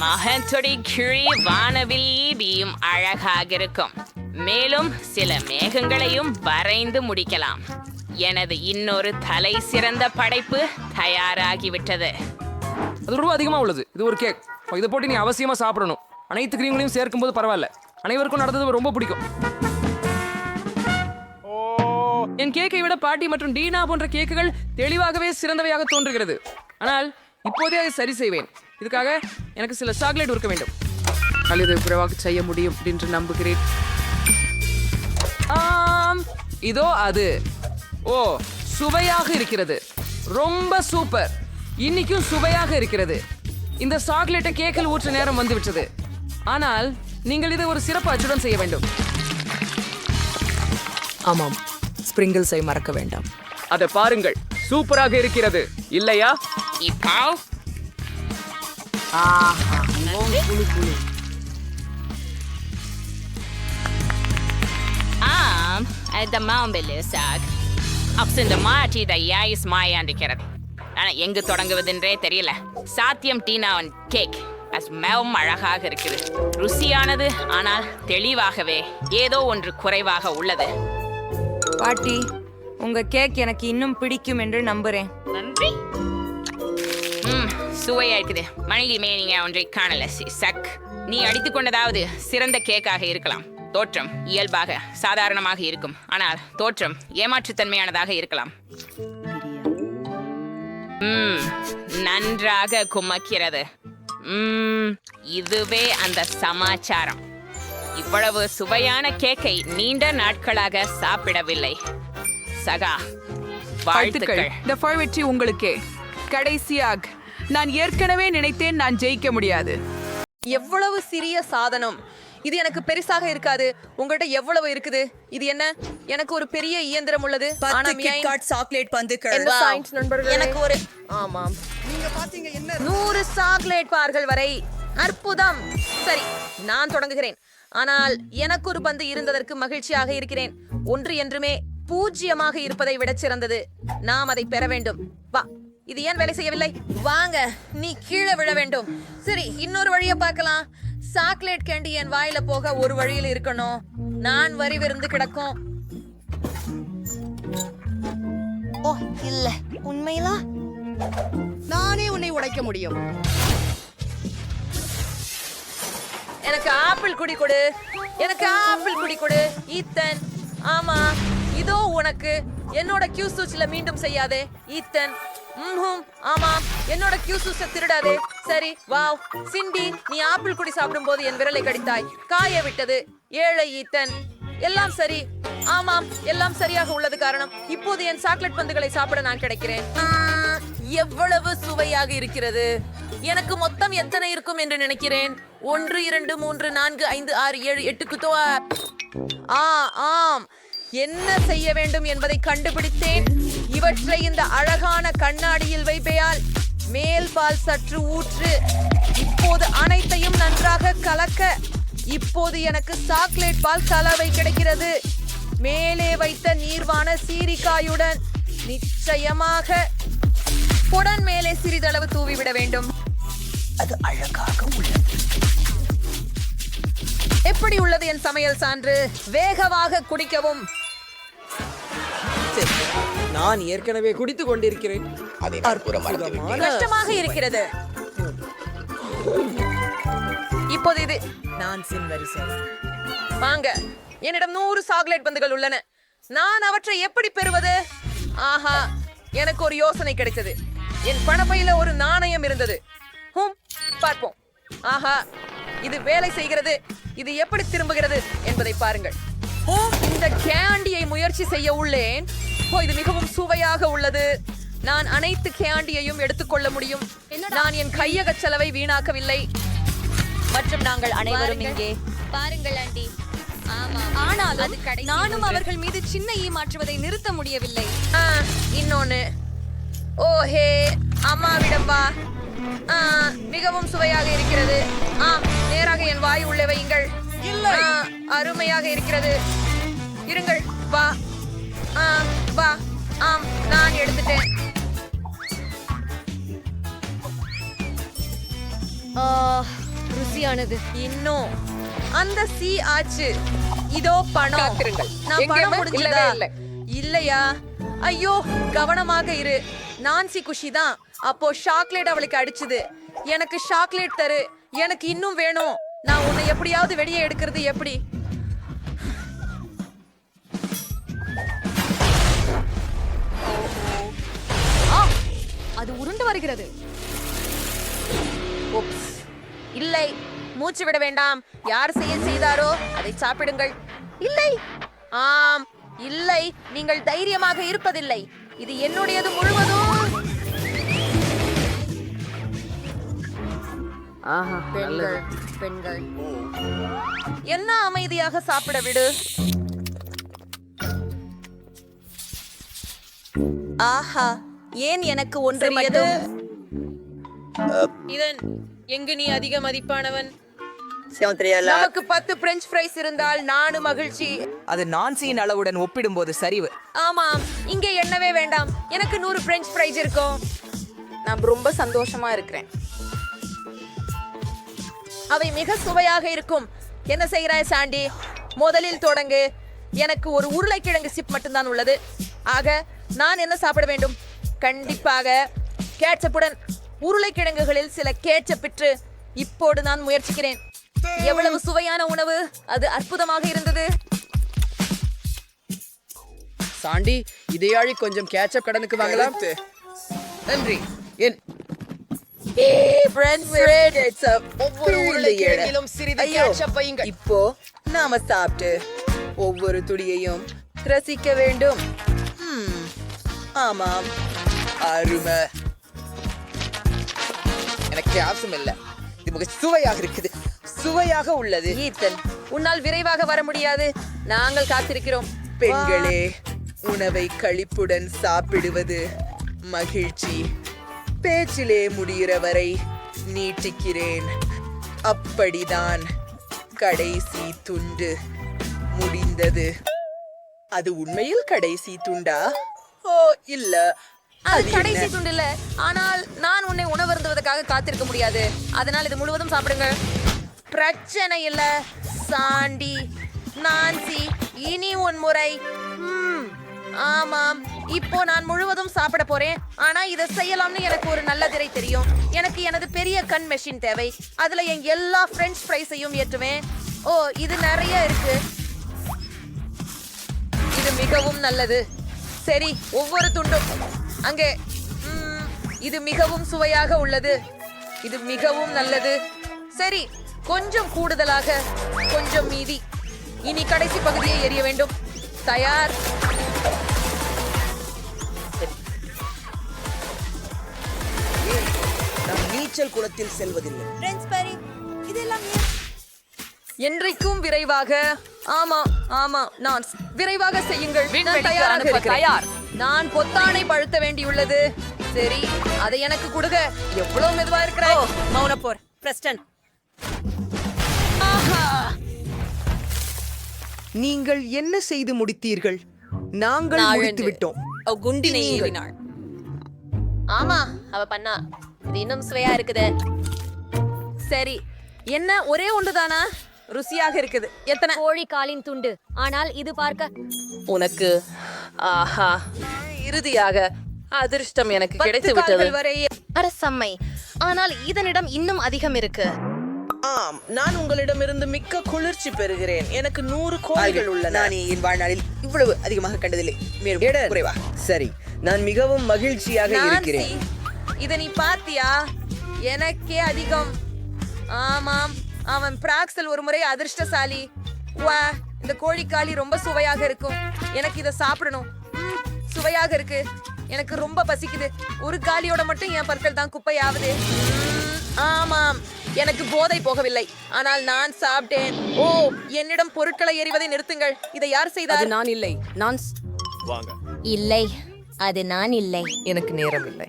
மகத்துடைய கிழி வானவில்லியும் அழகாக இருக்கும். மேலும் சில மேகங்களையும் வரைந்து முடிக்கலாம். எனது இன்னொரு தலை சிறந்த படைப்பு தயாராகிவிட்டது. அது ரூபா அதிகமா உள்ளது. இது ஒரு கேக். இதை போட்டு நீ அவசியமா சாப்பிடணும். அனைத்து கிரீம்களையும் சேர்க்கும் போது பரவாயில்ல. அனைவருக்கும் நடந்தது ரொம்ப பிடிக்கும். என் கேக்கை விட பாட்டி மற்றும் டீனா போன்ற கேக்குகள் தெளிவாகவே சிறந்தவையாக தோன்றுகிறது. ஆனால் இப்போதே அதை சரி செய்வேன். இதுக்காக எனக்கு சில சாக்லேட் உருக்க வேண்டும். அல்லது விரைவாக செய்ய முடியும் என்று நம்புகிறேன். இதோ அது. ஓ, சுவையாக இருக்கிறது. ரொம்ப சூப்பர். இன்னைக்கும் சுவையாக இருக்கிறது. இந்த சாக்லேட்டை கேக்கில் ஊற்ற நேரம் வந்துவிட்டது. ஆனால் நீங்கள் இதை ஒரு சிறப்பு அச்சுடன் செய்ய வேண்டும். ஆமாம், ஸ்பிரிங்கிள்ஸை மறக்க வேண்டாம். அதை பாருங்கள், சூப்பராக இருக்கிறது இல்லையா? இப்போ இந்த மாம்பழ சாக் இந்த மாற்றி தயாரிஸ் மாயாண்டிக்கிறது. ஆனால் எங்கு தொடங்குவதென்றே தெரியல. சாத்தியம் டீனாவின் கேக் மிகவும் அழகாக இருக்குது. ருசியானது, ஆனால் தெளிவாகவே ஏதோ ஒன்று குறைவாக உள்ளது. பாட்டி, உங்க கேக் எனக்கு இன்னும் பிடிக்கும் என்று நம்புறேன். நன்றி. சுவையா இருக்குது. மணிலிமே நீங்க ஒன்றை காணல. சக், நீ அடித்துக் கொண்டதாவது சிறந்த கேக்காக இருக்கலாம். தோற்றம் இயல்பாக சாதாரணமாக இருக்கும், ஆனால் தோற்றம் ஏமாற்றுத்தன்மையானதாக இருக்கலாம். நன்றாக குமக்கிறது. இதுவே அந்த சமாச்சாரம். இவ்வளவு சுவையான கேக்கை நீண்ட நாட்களாக சாப்பிடவில்லை. சகா, வாழ்த்துக்கள். இந்த வெற்றி உங்களுக்கே. கடைசியாக நான் ஏற்கனவே நினைத்தேன் நான் ஜெயிக்க முடியாது. எவ்வளவு சிறிய சாதனம் இது. எனக்கு பெருசாக இருக்காது. உங்கள்கிட்ட எவ்வளவு இருக்குது? இது என்ன? எனக்கு ஒரு பெரிய இயந்திரம் உள்ளது. சாக்லேட் பந்துகள். எனக்கு ஒரு ஆமாம், நீங்க பாத்தீங்க என்ன 100 சாக்லேட் பார்கள் வரை. அற்புதம். சரி, நான் தொடங்குகிறேன். ஆனால் எனக்கு ஒரு பந்து இருந்ததற்கு மகிழ்ச்சியாக இருக்கிறேன். ஒன்று என்றுமே 0 இருப்பதை விட சிறந்தது. நாம் அதை பெற வேண்டும். வா, இது ஏன் வேலை செய்யவில்லை? வாங்க, நீ கீழே விழ வேண்டும். சரி, இன்னொரு வழியை பார்க்கலாம். சாக்லேட் கேண்டி என் வாயில போக ஒரு வழியில் இருக்கணும். நான் வரி விருந்து கிடக்கும். ஓ இல்ல, உண்மையிலா நானே உன்னை உடைக்க முடியும். எனக்கு ஆப்பிள் குடி கொடு. எனக்கு ஆப்பிள் குடி கொடு ஈத்தன். ஆமா, இதோ உனக்கு. என்னோட கியூ சூச்சில மீண்டும் செய்யாதே ஈத்தன். ஆமாம், என்னோட கியூ சூச்ச திருடாதே. சரி, வாவ். சிண்டி, நீ ஆப்பிள் குடி சாப்பிடும் போது என் விரலை கடித்தாய். காய விட்டது. ஏழை ஈத்தன். எல்லாம் சரி. ஆமாம், எல்லாம் சரியாக உள்ளது. காரணம், இப்போது என் சாக்லேட் பந்துகளை சாப்பிட நான் கிடைக்கிறேன். எவ்வளவு சுவையாக இருக்கிறது. எனக்கு மொத்தம் எத்தனை இருக்கும் என்று நினைக்கிறேன்? 1 2 3 4 5 6 7 8 ஆம், என்ன செய்ய வேண்டும் என்பதை கண்டுபிடித்தேன். இவற்றை இந்த அழகான கண்ணாடியில் வைப்பேயால் மேல் பால் சற்று ஊற்று. இப்போது அனைத்தையும் நன்றாக கலக்க. இப்போது எனக்கு சாக்லேட் பால் கலவை கிடைக்கிறது. மேலே வைத்த நீர்வான சீரிக்காயுடன். நிச்சயமாக பொடன் மேலே சிறிதளவு தூவிவிட வேண்டும். அது அழகாக உள்ளது. எப்படி உள்ளது என் சமையல் சான்று? வேகமாக குடிக்கவும். நான் ஏற்கனவே குடித்துக் கொண்டிருக்கிறேன். கஷ்டமாக இருக்கிறது. இப்போது இது நான் வரிசை. வாங்க, என்னிடம் 100 சாக்லேட் பந்துகள் உள்ளன. நான் அவற்றை எப்படி பெறுவது? ஆஹா, எனக்கு ஒரு யோசனை கிடைத்தது. என் பணப்பையில ஒரு நாணயம் இருந்தது. பார்ப்போம். ஆஹா, இது வேலை செய்கிறது. இது எப்படி திரும்புகிறது என்பதை பாருங்கள். இந்த கேண்டியை முயற்சி செய்ய உள்ளேன். இது மிகவும் சுவையாக உள்ளது. நான் அனைத்து கேண்டியையும் எடுத்துக்கொள்ள முடியும். நான் என் கையக செலவை வீணாக்கவில்லை. மற்றும் நாங்கள் அனைவரும் இங்கே பாருங்கள் ஆண்டி. ஆனாலும் நானும் அவர்கள் மீது சின்ன ஈ மாற்றுவதை நிறுத்த முடியவில்லை. இன்னொன்னு. ஓஹே, அம்மாவிடம் வா. மிகவும் சுவையாக இருக்கிறது. நேராக என் வாய் உள்ளே வையுங்கள். அருமையாக இருக்கிறது. இருங்கள். வா. வா. நான் எடுத்துட்டேன். ருசியானது. இன்னும் அந்த சி ஆச்சு. இதோ பணம். நான் பணம் முடிஞ்சதா? இல்லையா? ஐயோ, கவனமாக இரு. நான்சி குஷி தான். அப்போ சாக்லேட் அவளுக்கு அடிச்சது. எனக்கு சாக்லேட் தரு. எனக்கு இன்னும் வேணும். நான் உன்னை எப்படியாவது வெளியே எடுக்கிறது எப்படி? அது உருண்டு வருகிறது. இல்லை, மூச்சு விட வேண்டாம். யார் செய்தாரோ அதை சாப்பிடுங்கள். இல்லை. ஆம், இல்லை, நீங்கள் தைரியமாக இருப்பதில்லை. இது என்னுடையது முழுவதும். பெண்கள் என்ன அமைதியாக சாப்பிட விடு. ஆஹா, ஏன் எனக்கு ஒன்று மட்டும்? இதன் எங்கு நீ அதிக மதிப்பானவன்? நமக்கு 10 பிரெஞ்ச் ஃப்ரைஸ் இருந்தால் நானும் மகிழ்ச்சி. அது நான்சியின் அளவுடன் ஒப்பிடும்போது சரிவு. ஆமாம், இங்கே எண்ணவே வேண்டாம். எனக்கு 100 பிரெஞ்ச் ஃப்ரைஸ் இருக்கும். நான் ரொம்ப சந்தோஷமா இருக்கிறேன். அவை மிக சுவையாக இருக்கும். என்ன செய்கிறாய் சாண்டி? முதலில் தொடங்கு. எனக்கு ஒரு உருளைக்கிழங்கு சிப் மட்டும்தான் உள்ளது. ஆக நான் என்ன சாப்பிட வேண்டும்? கண்டிப்பாக கேட்சப்புடன். உருளைக்கிழங்குகளில் சில கேட்சப்பிற்று. இப்போது நான் முயற்சிக்கிறேன். எவ்வளவு சுவையான உணவு! அது அற்புதமாக இருந்தது. சாண்டி, இதையாழி கொஞ்சம் கேட்சப் கடனுக்கு வாங்கலாம். நன்றி. என் ஒவ்வொரு உருளைக்கிழங்கிலும் சிறிது கேட்சப் வையுங்கள். இப்போ நாம சாப்பிட்டு ஒவ்வொரு துளியையும் ரசிக்க வேண்டும். ஆமாம், அருமை. எனக்கு அவசியம் இல்லை. இது மிக சுவையாக இருக்குது. சுவையாக உள்ளது. ஈத்தன், உன்னால் விரைவாக வர முடியாது. நாங்கள் காத்திருக்கிறோம். பெண்களே, உணவை களிப்புடன் சாப்பிடுவது மகிழ்ச்சி. பேச்சிலே முடிகிற வரை நீட்டிக்கிறேன். அப்படிதான் கடைசி துண்டு முடிந்தது. அது உண்மையில் கடைசி துண்டா? ஓ இல்ல, அது கடைசி துண்டு இல்ல. ஆனால் நான் உன்னை உணவருந்துவதற்காக காத்திருக்க முடியாது. அதனால் இது முழுவதும் சாப்பிடுங்க. பிரச்சனை இல்ல சாண்டி. நான்சி, இனி உன் முறை. ஆமாம், இப்போ நான் முழுவதும் சாப்பிட போறேன். ஆனா இதை செய்யலாம்னு எனக்கு ஒரு நல்ல திரை தெரியும். எனக்கு எனது பெரிய கண் மெஷின் தேவை. அதுல என் எல்லா பிரெஞ்ச் ஃப்ரைஸையும் ஏற்றுவேன். ஓ, இது நிறைய இருக்கு. இது மிகவும் நல்லது. சரி, ஒவ்வொரு துண்டும் அங்கே. இது மிகவும் சுவையாக உள்ளது. இது மிகவும் நல்லது. சரி, கொஞ்சம் கூடுதலாக, கொஞ்சம் மீதி. இனி கடைசி பகுதியை எரிய வேண்டும். தயார்? நாம் நீச்சல் குளத்தில் செல்வதில்லை. என்றைக்கும் விரைவாக. ஆமா ஆமா, நான் விரைவாக செய்யுங்கள். நான் தயாராக இருக்கிறேன். நான் பொத்தானை பழுத்த வேண்டியுள்ளது. சரி, அதை எனக்கு கொடுங்க. எவ்வளவு மெதுவா இருக்கிறாய். மௌனப்போர். பிரஸ்டன், நீங்கள் என்ன செய்து முடித்தீர்கள்? நாங்கள் முடித்து விட்டோம். குண்டினை ஏறினாள். ஆமா, அவ பண்ணா. இது இன்னும் சுவையா இருக்குது. சரி, என்ன ஒரே ஒன்றுதானா? ருசியாக இருக்குது. எத்தனை? கோழி காலின் துண்டு. ஆனால் இது பார்க்க உனக்கு. ஆஹா, இறுதியாக அதிர்ஷ்டம் எனக்கு கிடைத்து விட்டது. அரசம்மை. ஆனால் இதனிடம் இன்னும் அதிகம் இருக்கு. ஆம், நான் உங்களிடமிருந்து மிக்க குளிர்ச்சி பெறுகிறேன். எனக்கு 100 கோழிகள் உள்ளன. நான் என் வாழ்நாளில் இவ்வளவு அதிகமாக கண்டதில்லை. மேலும் குறைவா? சரி, நான் மிகவும் மகிழ்ச்சியாக இருக்கிறேன். இத நீ பாத்தியா? எனக்கே அதிகம். ஆமாம், அவன் பிராக்சல் ஒரு முறை அதிர்ஷ்டசாலி. வா, இந்த கோழிக்காளி ரொம்ப சுவையாக இருக்கும். எனக்கு இத சாப்பிடணும். சுவையாக இருக்கு. எனக்கு ரொம்ப பசிக்குது. ஒரு காலியோட மட்டும் என் பற்கள் தான் குப்பையாவது. ஆமாம், எனக்கு போதை போகவில்லை, ஆனால் நான் சாப்பிட்டேன். ஓ, என்னிடம் பொருட்களை எறிவதை நிறுத்துங்கள். இதை யார் செய்தார்? நான் இல்லை. நான் இல்லை, அது நான் இல்லை. எனக்கு நேரம் இல்லை.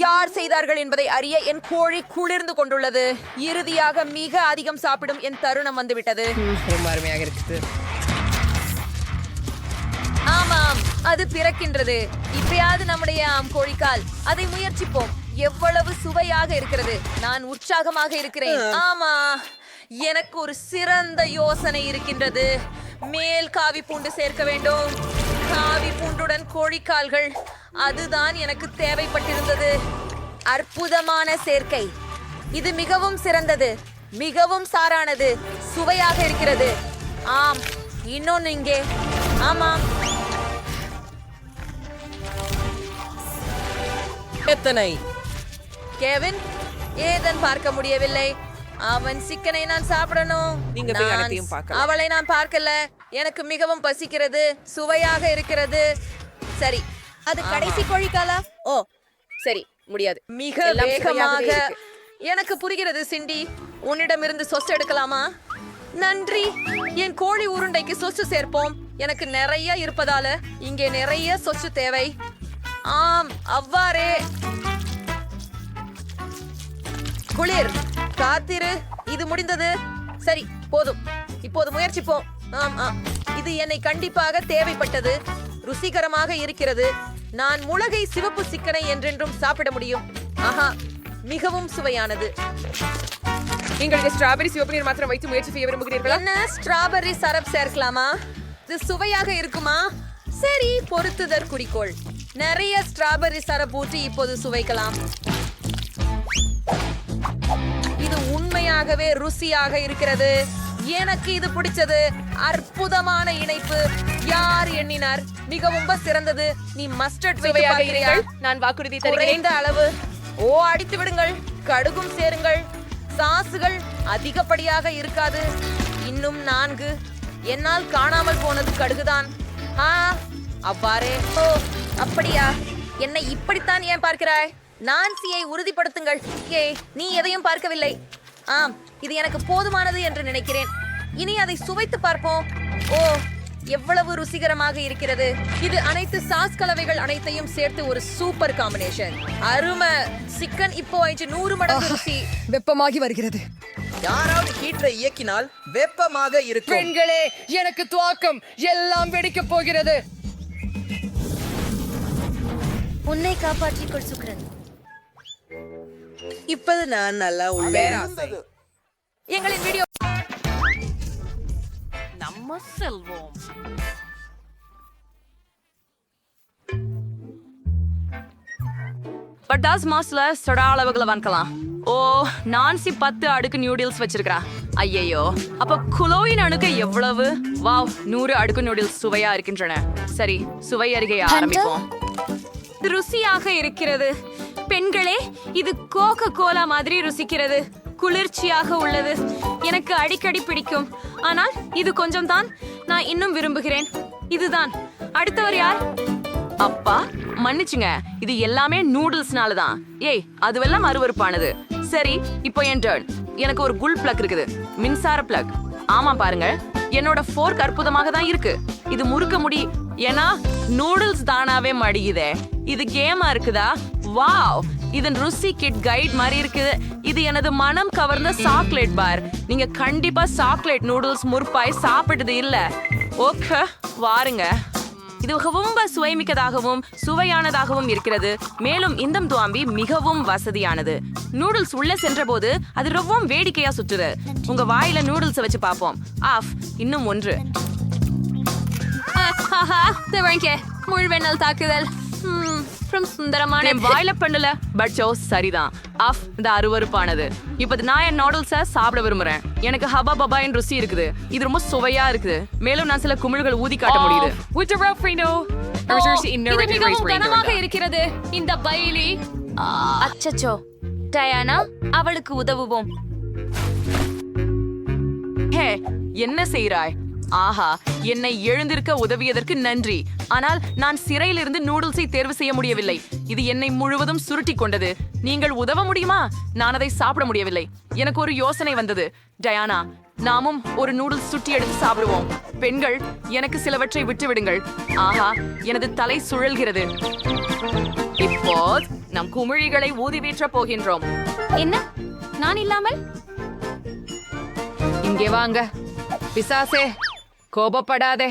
யார் செய்தார்கள் என்பதை அறிய என் கோழி குளிர்ந்து கொண்டுள்ளது. இறுதியாக மிக அதிகம் சாப்பிடும் என் தருணம் வந்துவிட்டது. ரொம்ப அருமையாக இருக்குது. ஆமாம், அது பிறக்கின்றது. இப்பயாவது நம்முடைய கோழிக்கால். அதை முயற்சிப்போம். எவ்வளவு சுவையாக இருக்கிறது. நான் உற்சாகமாக இருக்கிறேன். ஆமா, எனக்கு ஒரு சிறந்த யோசனை இருக்கின்றது. மேல் காவி பூண்டு சேர்க்க வேண்டும். காவி பூண்டுடன் கோழிக்கால்கள், அதுதான் எனக்கு தேவைப்பட்டிருந்தது. அற்புதமான சேர்க்கை. இது மிகவும் சிறந்தது, மிகவும் சாரானது, சுவையாக இருக்கிறது. ஆம், இன்னொன்னு இங்கே. ஆமாம், எத்தனை? கெவின், ஏதன் பார்க்க முடியவில்லை. அவன் சிக்கனை நான் சாப்பிடணும். நீங்க போய் அனைத்தையும் பார்க்கலாம். அவளை நான் பார்க்கல. எனக்கு மிகவும் பசிக்கிறது. சுவையாக இருக்கிறது. சரி, அது கடைசி கோழிக்காலா? ஓ சரி, முடியாது. மிக எல்லாம் வேகமாக. சுவையாகவே இருக்கு. எனக்கு புரிகிறது சிண்டி. உன்னிடமிருந்து சொஸ் எடுக்கலாமா? நன்றி. என் கோழி உருண்டைக்கு சொச்சு சேர்ப்போம். எனக்கு நிறைய இருப்பதால இங்கே நிறைய சொச்சு தேவை. ஆம், அவ்வாறே. குளிர், காத்திரு. இது முடிந்தது. சரி, போதும். இப்போது முயற்சிப்போம். இது என்னை கண்டிப்பாக தேவைப்பட்டது. ருசிகரமாக இருக்கிறது. நான் முளகை சிவப்பு சிக்கனை என்றென்றும் சாப்பிட முடியும். ஆஹா, மிகவும் சுவையானது. நீங்கள் ஸ்ட்ராபெரி சிவப்பு நீர் மாத்திரம் வைத்து முயற்சி செய்ய விரும்புகிறீர்களா? என்ன, ஸ்ட்ராபெர்ரி சரப் சேர்க்கலாமா? இது சுவையாக இருக்குமா? சரி, பொறுத்துதற் குறிக்கோள். நிறைய ஸ்ட்ராபெர்ரி சரப் ஊற்றி இப்போது சுவைக்கலாம். இது உண்மையாகவே ருசியாக இருக்கிறது. எனக்கு இது பிடிச்சது. அற்புதமான இணைப்பு. யார் எண்ணினார்? மிகவும் சிறந்தது. நீ மஸ்டர்ட் சுவையாக இருங்கள். நான் வாக்குறுதி தருகிறேன். குறைந்த அளவு. ஓ, அடித்து விடுங்கள். கடுகும் சேருங்கள். சாசுகள் அதிகப்படியாக இருக்காது. இன்னும் 4. என்னால் காணாமல் போனது கடுகுதான். அவ்வாறே. ஓ, அப்படியா? என்னை இப்படித்தான் ஏன் பார்க்கிறாய்? நான்சியை உறுதிப்படுத்துங்கள். ஏய், நீ எதையும் பார்க்கவில்லை. ஆம், இது எனக்கு போதுமானது என்று நினைக்கிறேன். இனி அதை சுவைத்து பார்ப்போம். ஓ, எவ்வளவு ருசிகரமாக இருக்கிறது. இது அனைத்து சாஸ் கலவைகள் அனைத்தையும் சேர்த்து ஒரு சூப்பர் காம்பினேஷன். அருமை. சிக்கன் இப்போ 100 மடங்கு ருசி. வெப்பமாகி வருகிறது. யாராவது ஹீட்டரை இயக்கினால் வெப்பமாக இருக்கும். பெண்களே, எனக்கு துவாக்கம். எல்லாம் வெடிக்க போகிறது. உன்னை காப்பாற்றிக்கொள் சுக்ரன். இப்போது நான் நல்லா உள்ளேன். எங்களின் வீடியோ நம்ம செல்வோம். பட்டாஸ் மாஸ்ல சொடா அளவுகளை வாங்கலாம். ஓ, நான்சி 10 அடுக்கு நியூடில்ஸ் வச்சிருக்கா. ஐயையோ, அப்ப குலோயின் அணுக்க எவ்வளவு? வாவ், 100 அடுக்கு நியூடில்ஸ் சுவையா இருக்கின்றன. சரி, சுவை அருகே ஆரம்பிப்போம். ருசியாக இருக்கிறது. பெண்களே, இது கோகோ கோலா மாதிரி ருசிக்கிறது. குளிர்ச்சியாக உள்ளது. எனக்கு அடிக்கடி பிடிக்கும். ஆனால் இது கொஞ்சம் தான். நான் இன்னும் விரும்புகிறேன். இதுதான். அடுத்தவர் யார்? அப்பா, மன்னிச்சுங்க, இது எல்லாமே நூடுல்ஸ்னால தான். ஏய், அதுவெல்லாம் அருவருப்பானது. சரி, இப்போ என் டர்ன். எனக்கு ஒரு குல் பிளக் இருக்குது. மின்சார பிளக். ஆமா, பாருங்க, என்னோட ஃபோர்க் அற்புதமாக தான் இருக்கு. இது முறுக்க முடி. ஏன்னா நூடுல்ஸ் தானாவே மடியுதே. இது கேமா இருக்குதா? வாவ், இதன் ருசி கிட் கைட் மாதிரி இருக்குது. இது எனது மனம் கவர்ந்த சாக்லேட் பார். நீங்க கண்டிப்பா சாக்லேட் நூடுல்ஸ் முற்பாய் சாப்பிட்டது இல்ல? ஓகே, வாருங்க. இது ரொம்ப சுவைமிக்கதாகவும் சுவையானதாகவும் இருக்கிறது. மேலும் இந்த துவாம்பி மிகவும் வசதியானது. நூடுல்ஸ் உள்ள சென்ற போது அது ரொம்பவும் வேடிக்கையா சுற்றுது. உங்க வாயில நூடுல்ஸ் வச்சு பார்ப்போம். இன்னும் 1. முழுவெண்ணல் தாக்குதல். மற்றும் சுந்தரமான என் வாயில பண்ணல பட் ஜோ சரிதான் ஆஃப் இந்த அருவருப்பானது இப்ப நான் என் நூடுல்ஸை சாப்பிட விரும்புறேன் எனக்கு ஹபா பபாயின் ருசி இருக்குது இது ரொம்ப சுவையா இருக்குது மேலும் நான் சில குமிழ்கள் ஊதி காட்ட முடியுது இது மிகவும் கனமாக இருக்கிறது இந்த பைலி அச்சச்சோ டயானா அவளுக்கு உதவுவோம் ஹே என்ன செய்றாய் ஆஹா என்னை எழுந்திருக்க உதவியதற்கு நன்றி ஆனால் நான் சிறையிலிருந்து நூடுல்ஸை தேர்வு செய்ய முடியவில்லை இது என்னை முழுவதும் சுருட்டி கொண்டது நீங்கள் உதவ முடியுமா நான் அதை சாப்பிட முடியவில்லை எனக்கு ஒரு யோசனை வந்தது டயானா நாமும் ஒரு நூடுல்ஸ் சுட்டி எடுத்து சாப்பிடுவோம் பெண்கள் எனக்கு சிலவற்றை விட்டு விடுங்கள் ஆஹா எனது தலை சுழல்கிறது இப்போ நம் குமிழிகளை ஊதி வீற்ற போகின்றோம் என்ன நான் இல்லாமல் இங்கே வாங்க பிசாசே கோபப்படாதே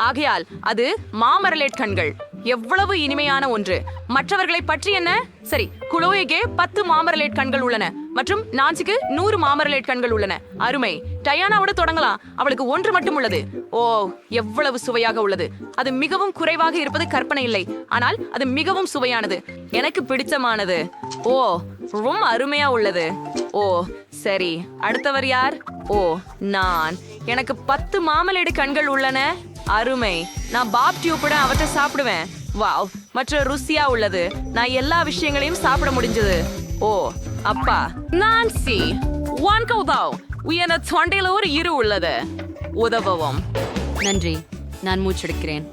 ஆகையால் அது மாமரலேட் கண்கள் எவ்வளவு இனிமையான ஒன்று மற்றவர்களை பற்றி என்ன சரி குளோய்க்கு 10 மாமரலேட் கண்கள் உள்ளன மற்றும் நான்சிக்கு 100 மாமரலேட் கண்கள் உள்ளன அருமை டயானாவோட தொடங்கலாம் அவளுக்கு 1 மட்டும் உள்ளது ஓ எவ்வளவு சுவையாக உள்ளது அது மிகவும் குறைவாக இருப்பது கற்பனை இல்லை ஆனால் அது மிகவும் சுவையானது எனக்கு பிடிச்சமானது ஓ ரொம்ப அருமையா உள்ளது ஓ சரி அடுத்தவர் யார் ஓ நான் எனக்கு 10 மாமலேடு கண்கள் உள்ளன அருமை நான் பாப் டியூப்புடன் அவற்றை சாப்பிடுவேன் வாவ் மற்ற ருசியா உள்ளது நான் எல்லா விஷயங்களையும் சாப்பிட முடிஞ்சது ஓ அப்பா நான்சி ஒன் கௌதாவ் உயர்ந்த தொண்டையில ஒரு இரு உள்ளது உதவவும் நன்றி நான் மூச்செடுக்கிறேன்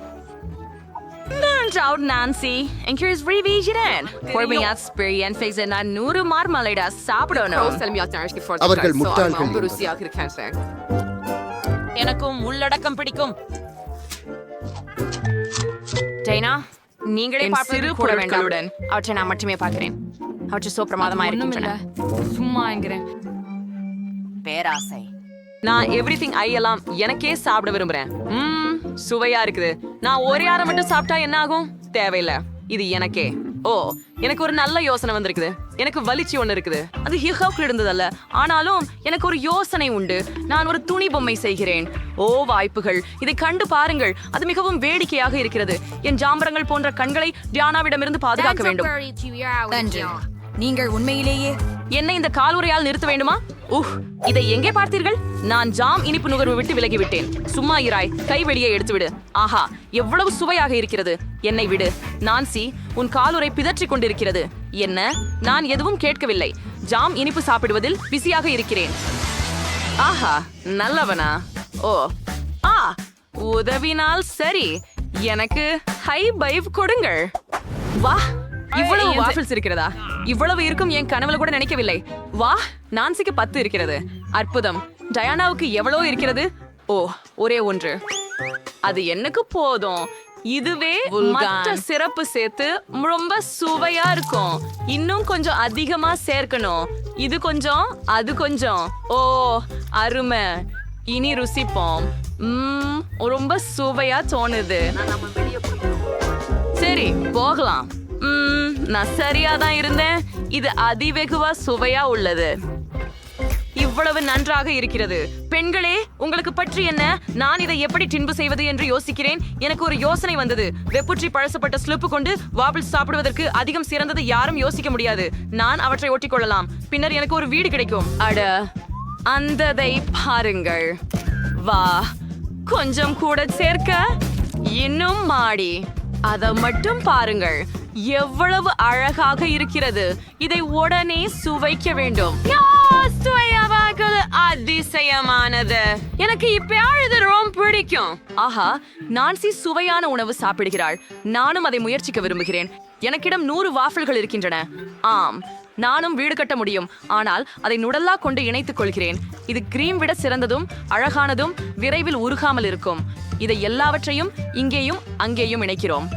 நான்சி என்கரேஜ் ரிவிஷன் பொறுமையா எக்ஸ்பீரியன்ஸ் நான் 100 மார்மலேடா சாப்பிடணும் அவர்கள் முட்டாள்கள் எனக்கும் உள்ளடக்கம் பிடிக்கும் டைனா நீங்களே சிறு பொருட்களுடன் அவற்றை நான் மட்டுமே பார்க்கிறேன் அவற்றை சோ பிரமாதமா இருக்கின்றன சும்மா என்கிறேன் பேராசை நான் எவ்ரிதிங் ஐ எல்லாம் எனக்கே சாப்பிட விரும்புறேன் சுவையா இருக்குது நான் ஒரே ஆரம் மட்டும் சாப்பிட்டா என்ன ஆகும் தேவையில்லை இது எனக்கே ஓ எனக்கு ஒரு நல்ல யோசனை வந்திருக்குது எனக்கு வலிச்சு ஒண்ணு இருக்குது அது ஹிஹாக்ல இருந்ததல்ல ஆனாலும் எனக்கு ஒரு யோசனை உண்டு நான் ஒரு துணி பொம்மை செய்கிறேன் ஓ வாய்ப்புகள் இதை கண்டு பாருங்கள் அது மிகவும் வேடிக்கையாக இருக்கிறது என் ஜாம்பரங்கள் போன்ற கண்களை டியானாவிடமிருந்து பாதுகாக்க வேண்டும் நீங்கள் உண்மையிலேயே என்னை இந்த காலுறையால் நிறுத்த வேண்டுமா இதை எங்கே பார்த்தீர்கள் நான் ஜாம் இனிப்பு நுகர்வு விட்டு விலகிவிட்டேன் சும்மா இராய் கை வெளியே எடுத்து விடு ஆஹா எவ்வளவு சுவையாக இருக்கிறது என்னை விடு நான்சி உன் காலுறை பிதற்றிக் கொண்டிருக்கிறது என்ன நான் எதுவும் கேட்கவில்லை ஜாம் இனிப்பு சாப்பிடுவதில் பிஸியாக இருக்கிறேன் ஆஹா நல்லவனா ஓ உதவினால் சரி எனக்கு ஹை பைவ் கொடுங்கள் வா இவ்வளவு வாஃபிள்ஸ் இருக்கிறதா இவ்வளவு இருக்கும் என் கனவுல கூட நினைக்கவில்லை வா நான்சிக்கு 10 இருக்கிறது அற்புதம் டயானாவுக்கு எவ்வளவு இருக்கிறது ஓ ஒரே ஒன்று அது எனக்கு போதும் இதுவே மற்ற சிறப்பு சேர்த்து ரொம்ப சுவையா இருக்கும் இன்னும் கொஞ்சம் அதிகமா சேர்க்கணும் இது கொஞ்சம் அது கொஞ்சம் ஓ அருமை இனி ருசிப்போம் ரொம்ப சுவையா தோணுது சரி போகலாம் நான் சரியாதான் இருந்தேன் இது அதிவெகுவா சுவையா உள்ளது இவ்வளவு நன்றாக இருக்கிறது பெண்களே உங்களுக்கு பற்றி என்ன நான் இதை எப்படி டின்பு செய்வது என்று யோசிக்கிறேன் எனக்கு ஒரு யோசனை வந்தது வெப்புற்றி பழசப்பட்ட ஸ்லிப்பு கொண்டு வாபிள்ஸ் சாப்பிடுவதற்கு அதிகம் சிறந்தது யாரும் யோசிக்க முடியாது நான் அவற்றை ஒட்டிக்கொள்ளலாம் பின்னர் எனக்கு ஒரு வீடு கிடைக்கும் அட அந்ததை பாருங்கள் வா கொஞ்சம் கூட சேர்க்க இன்னும் மாடி அதை மட்டும் பாருங்கள் எவ்வளவு அழகாக இருக்கிறது இதை உடனே சுவைக்க வேண்டும் அதிசயமானது எனக்கு இப்ப ரொம்ப பிடிக்கும் ஆஹா நான்சி சுவையான உணவு சாப்பிடுகிறாள் நானும் அதை முயற்சிக்க விரும்புகிறேன் எனக்கிடம் 100 வாஃபிள்கள் இருக்கின்றன ஆம் நானும் வீடு கட்ட முடியும் ஆனால் அதை நுடல்லா கொண்டு இணைத்துக் கொள்கிறேன் இது கிரீம் விட சிறந்ததும் அழகானதும் விரைவில் உருகாமல் இருக்கும் இதை எல்லாவற்றையும் இங்கேயும் அங்கேயும் இணைக்கிறோம்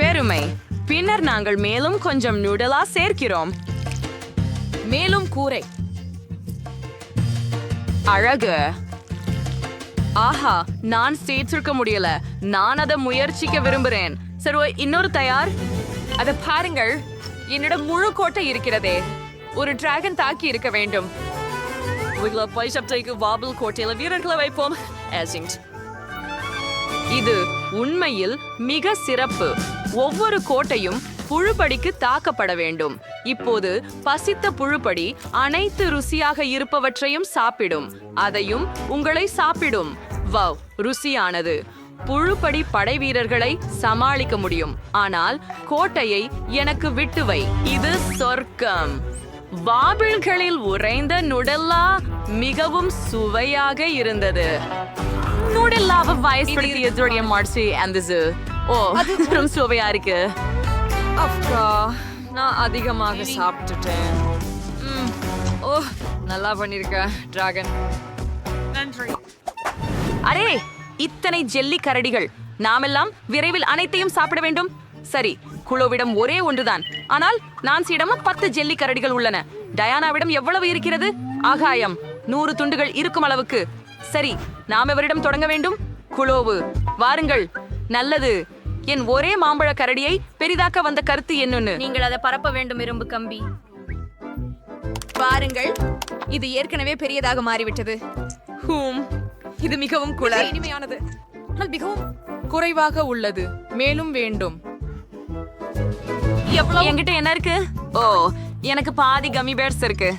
பெருமை பின்னர் நாங்கள் மேலும் கொஞ்சம் நூடலா சேர்க்கிறோம் மேலும் கூரை அழகு ஆஹா நான் சேர்த்திருக்க முடியல நான் அதை முயற்சிக்க விரும்புகிறேன் சரி இன்னொரு தயார் அதை பாருங்கள் என்னிடம் முழு கோட்டை இருக்கிறதே ஒரு டிராகன் தாக்கி இருக்க வேண்டும் வாபிள் கோட்டையில வீரர்களை வைப்போம் இது உண்மையில் மிக சிறப்பு. ஒவ்வொரு கோட்டையும் புழுப்படிக்கு தாக்கப்பட வேண்டும். இப்போது பசித்த புழுப்படி அனைத்து ருசியாக இருப்பவற்றையும் சாப்பிடும். அதையும் உங்களை சாப்பிடும். வவ், ருசியானது. புழுப்படி படை வீரர்களை சமாளிக்க முடியும். ஆனால் கோட்டையை எனக்கு விட்டுவை. இது சொர்க்கம். வாபிள்களில் உறைந்த நுடெல்லா மிகவும் சுவையாக இருந்தது. நுடெல்லாவை வயசுபடுத்திய மார்சி அந்த ரொம்ப சுவையா இருக்கு. அக்கா, நான் அதிகமாக சாப்பிட்டுட்டேன். ஓ, நல்லா பண்ணிருக்க டிராகன். நன்றி. அரே, இத்தனை ஜெல்லி கரடிகள். நாமெல்லாம் விரைவில் அனைத்தையும் சாப்பிட வேண்டும். சரி, குளோவிடம் ஒரே ஒன்றுதான். ஆனால் நான்சியிடமும் 10 ஜெல்லி கரடிகள் உள்ளன. டயானாவிடம் எவ்வளவு இருக்கிறது? ஆகாயம் 100 துண்டுகள் இருக்கும் அளவுக்கு. சரி, நாம் எவரிடம் தொடங்க வேண்டும்? குளோவு, வாருங்கள். நல்லது. என் ஒரே மாம்பழ கரடியை பெரிதாக்க வந்த கருத்து என்னன்னு? நீங்கள் அதை பரப்ப வேண்டும், இரும்பு கம்பி. பாருங்கள், இது ஏற்கனவே பெரியதாக மாறிவிட்டது. இது மிகவும் இனிமையானது, ஆனால் மிகவும் குறைவாக உள்ளது. மேலும் வேண்டும். என்கிட்ட என்ன இருக்கு? ஓ, எனக்கு பாதி கம்மி பேர்ஸ் இருக்கு.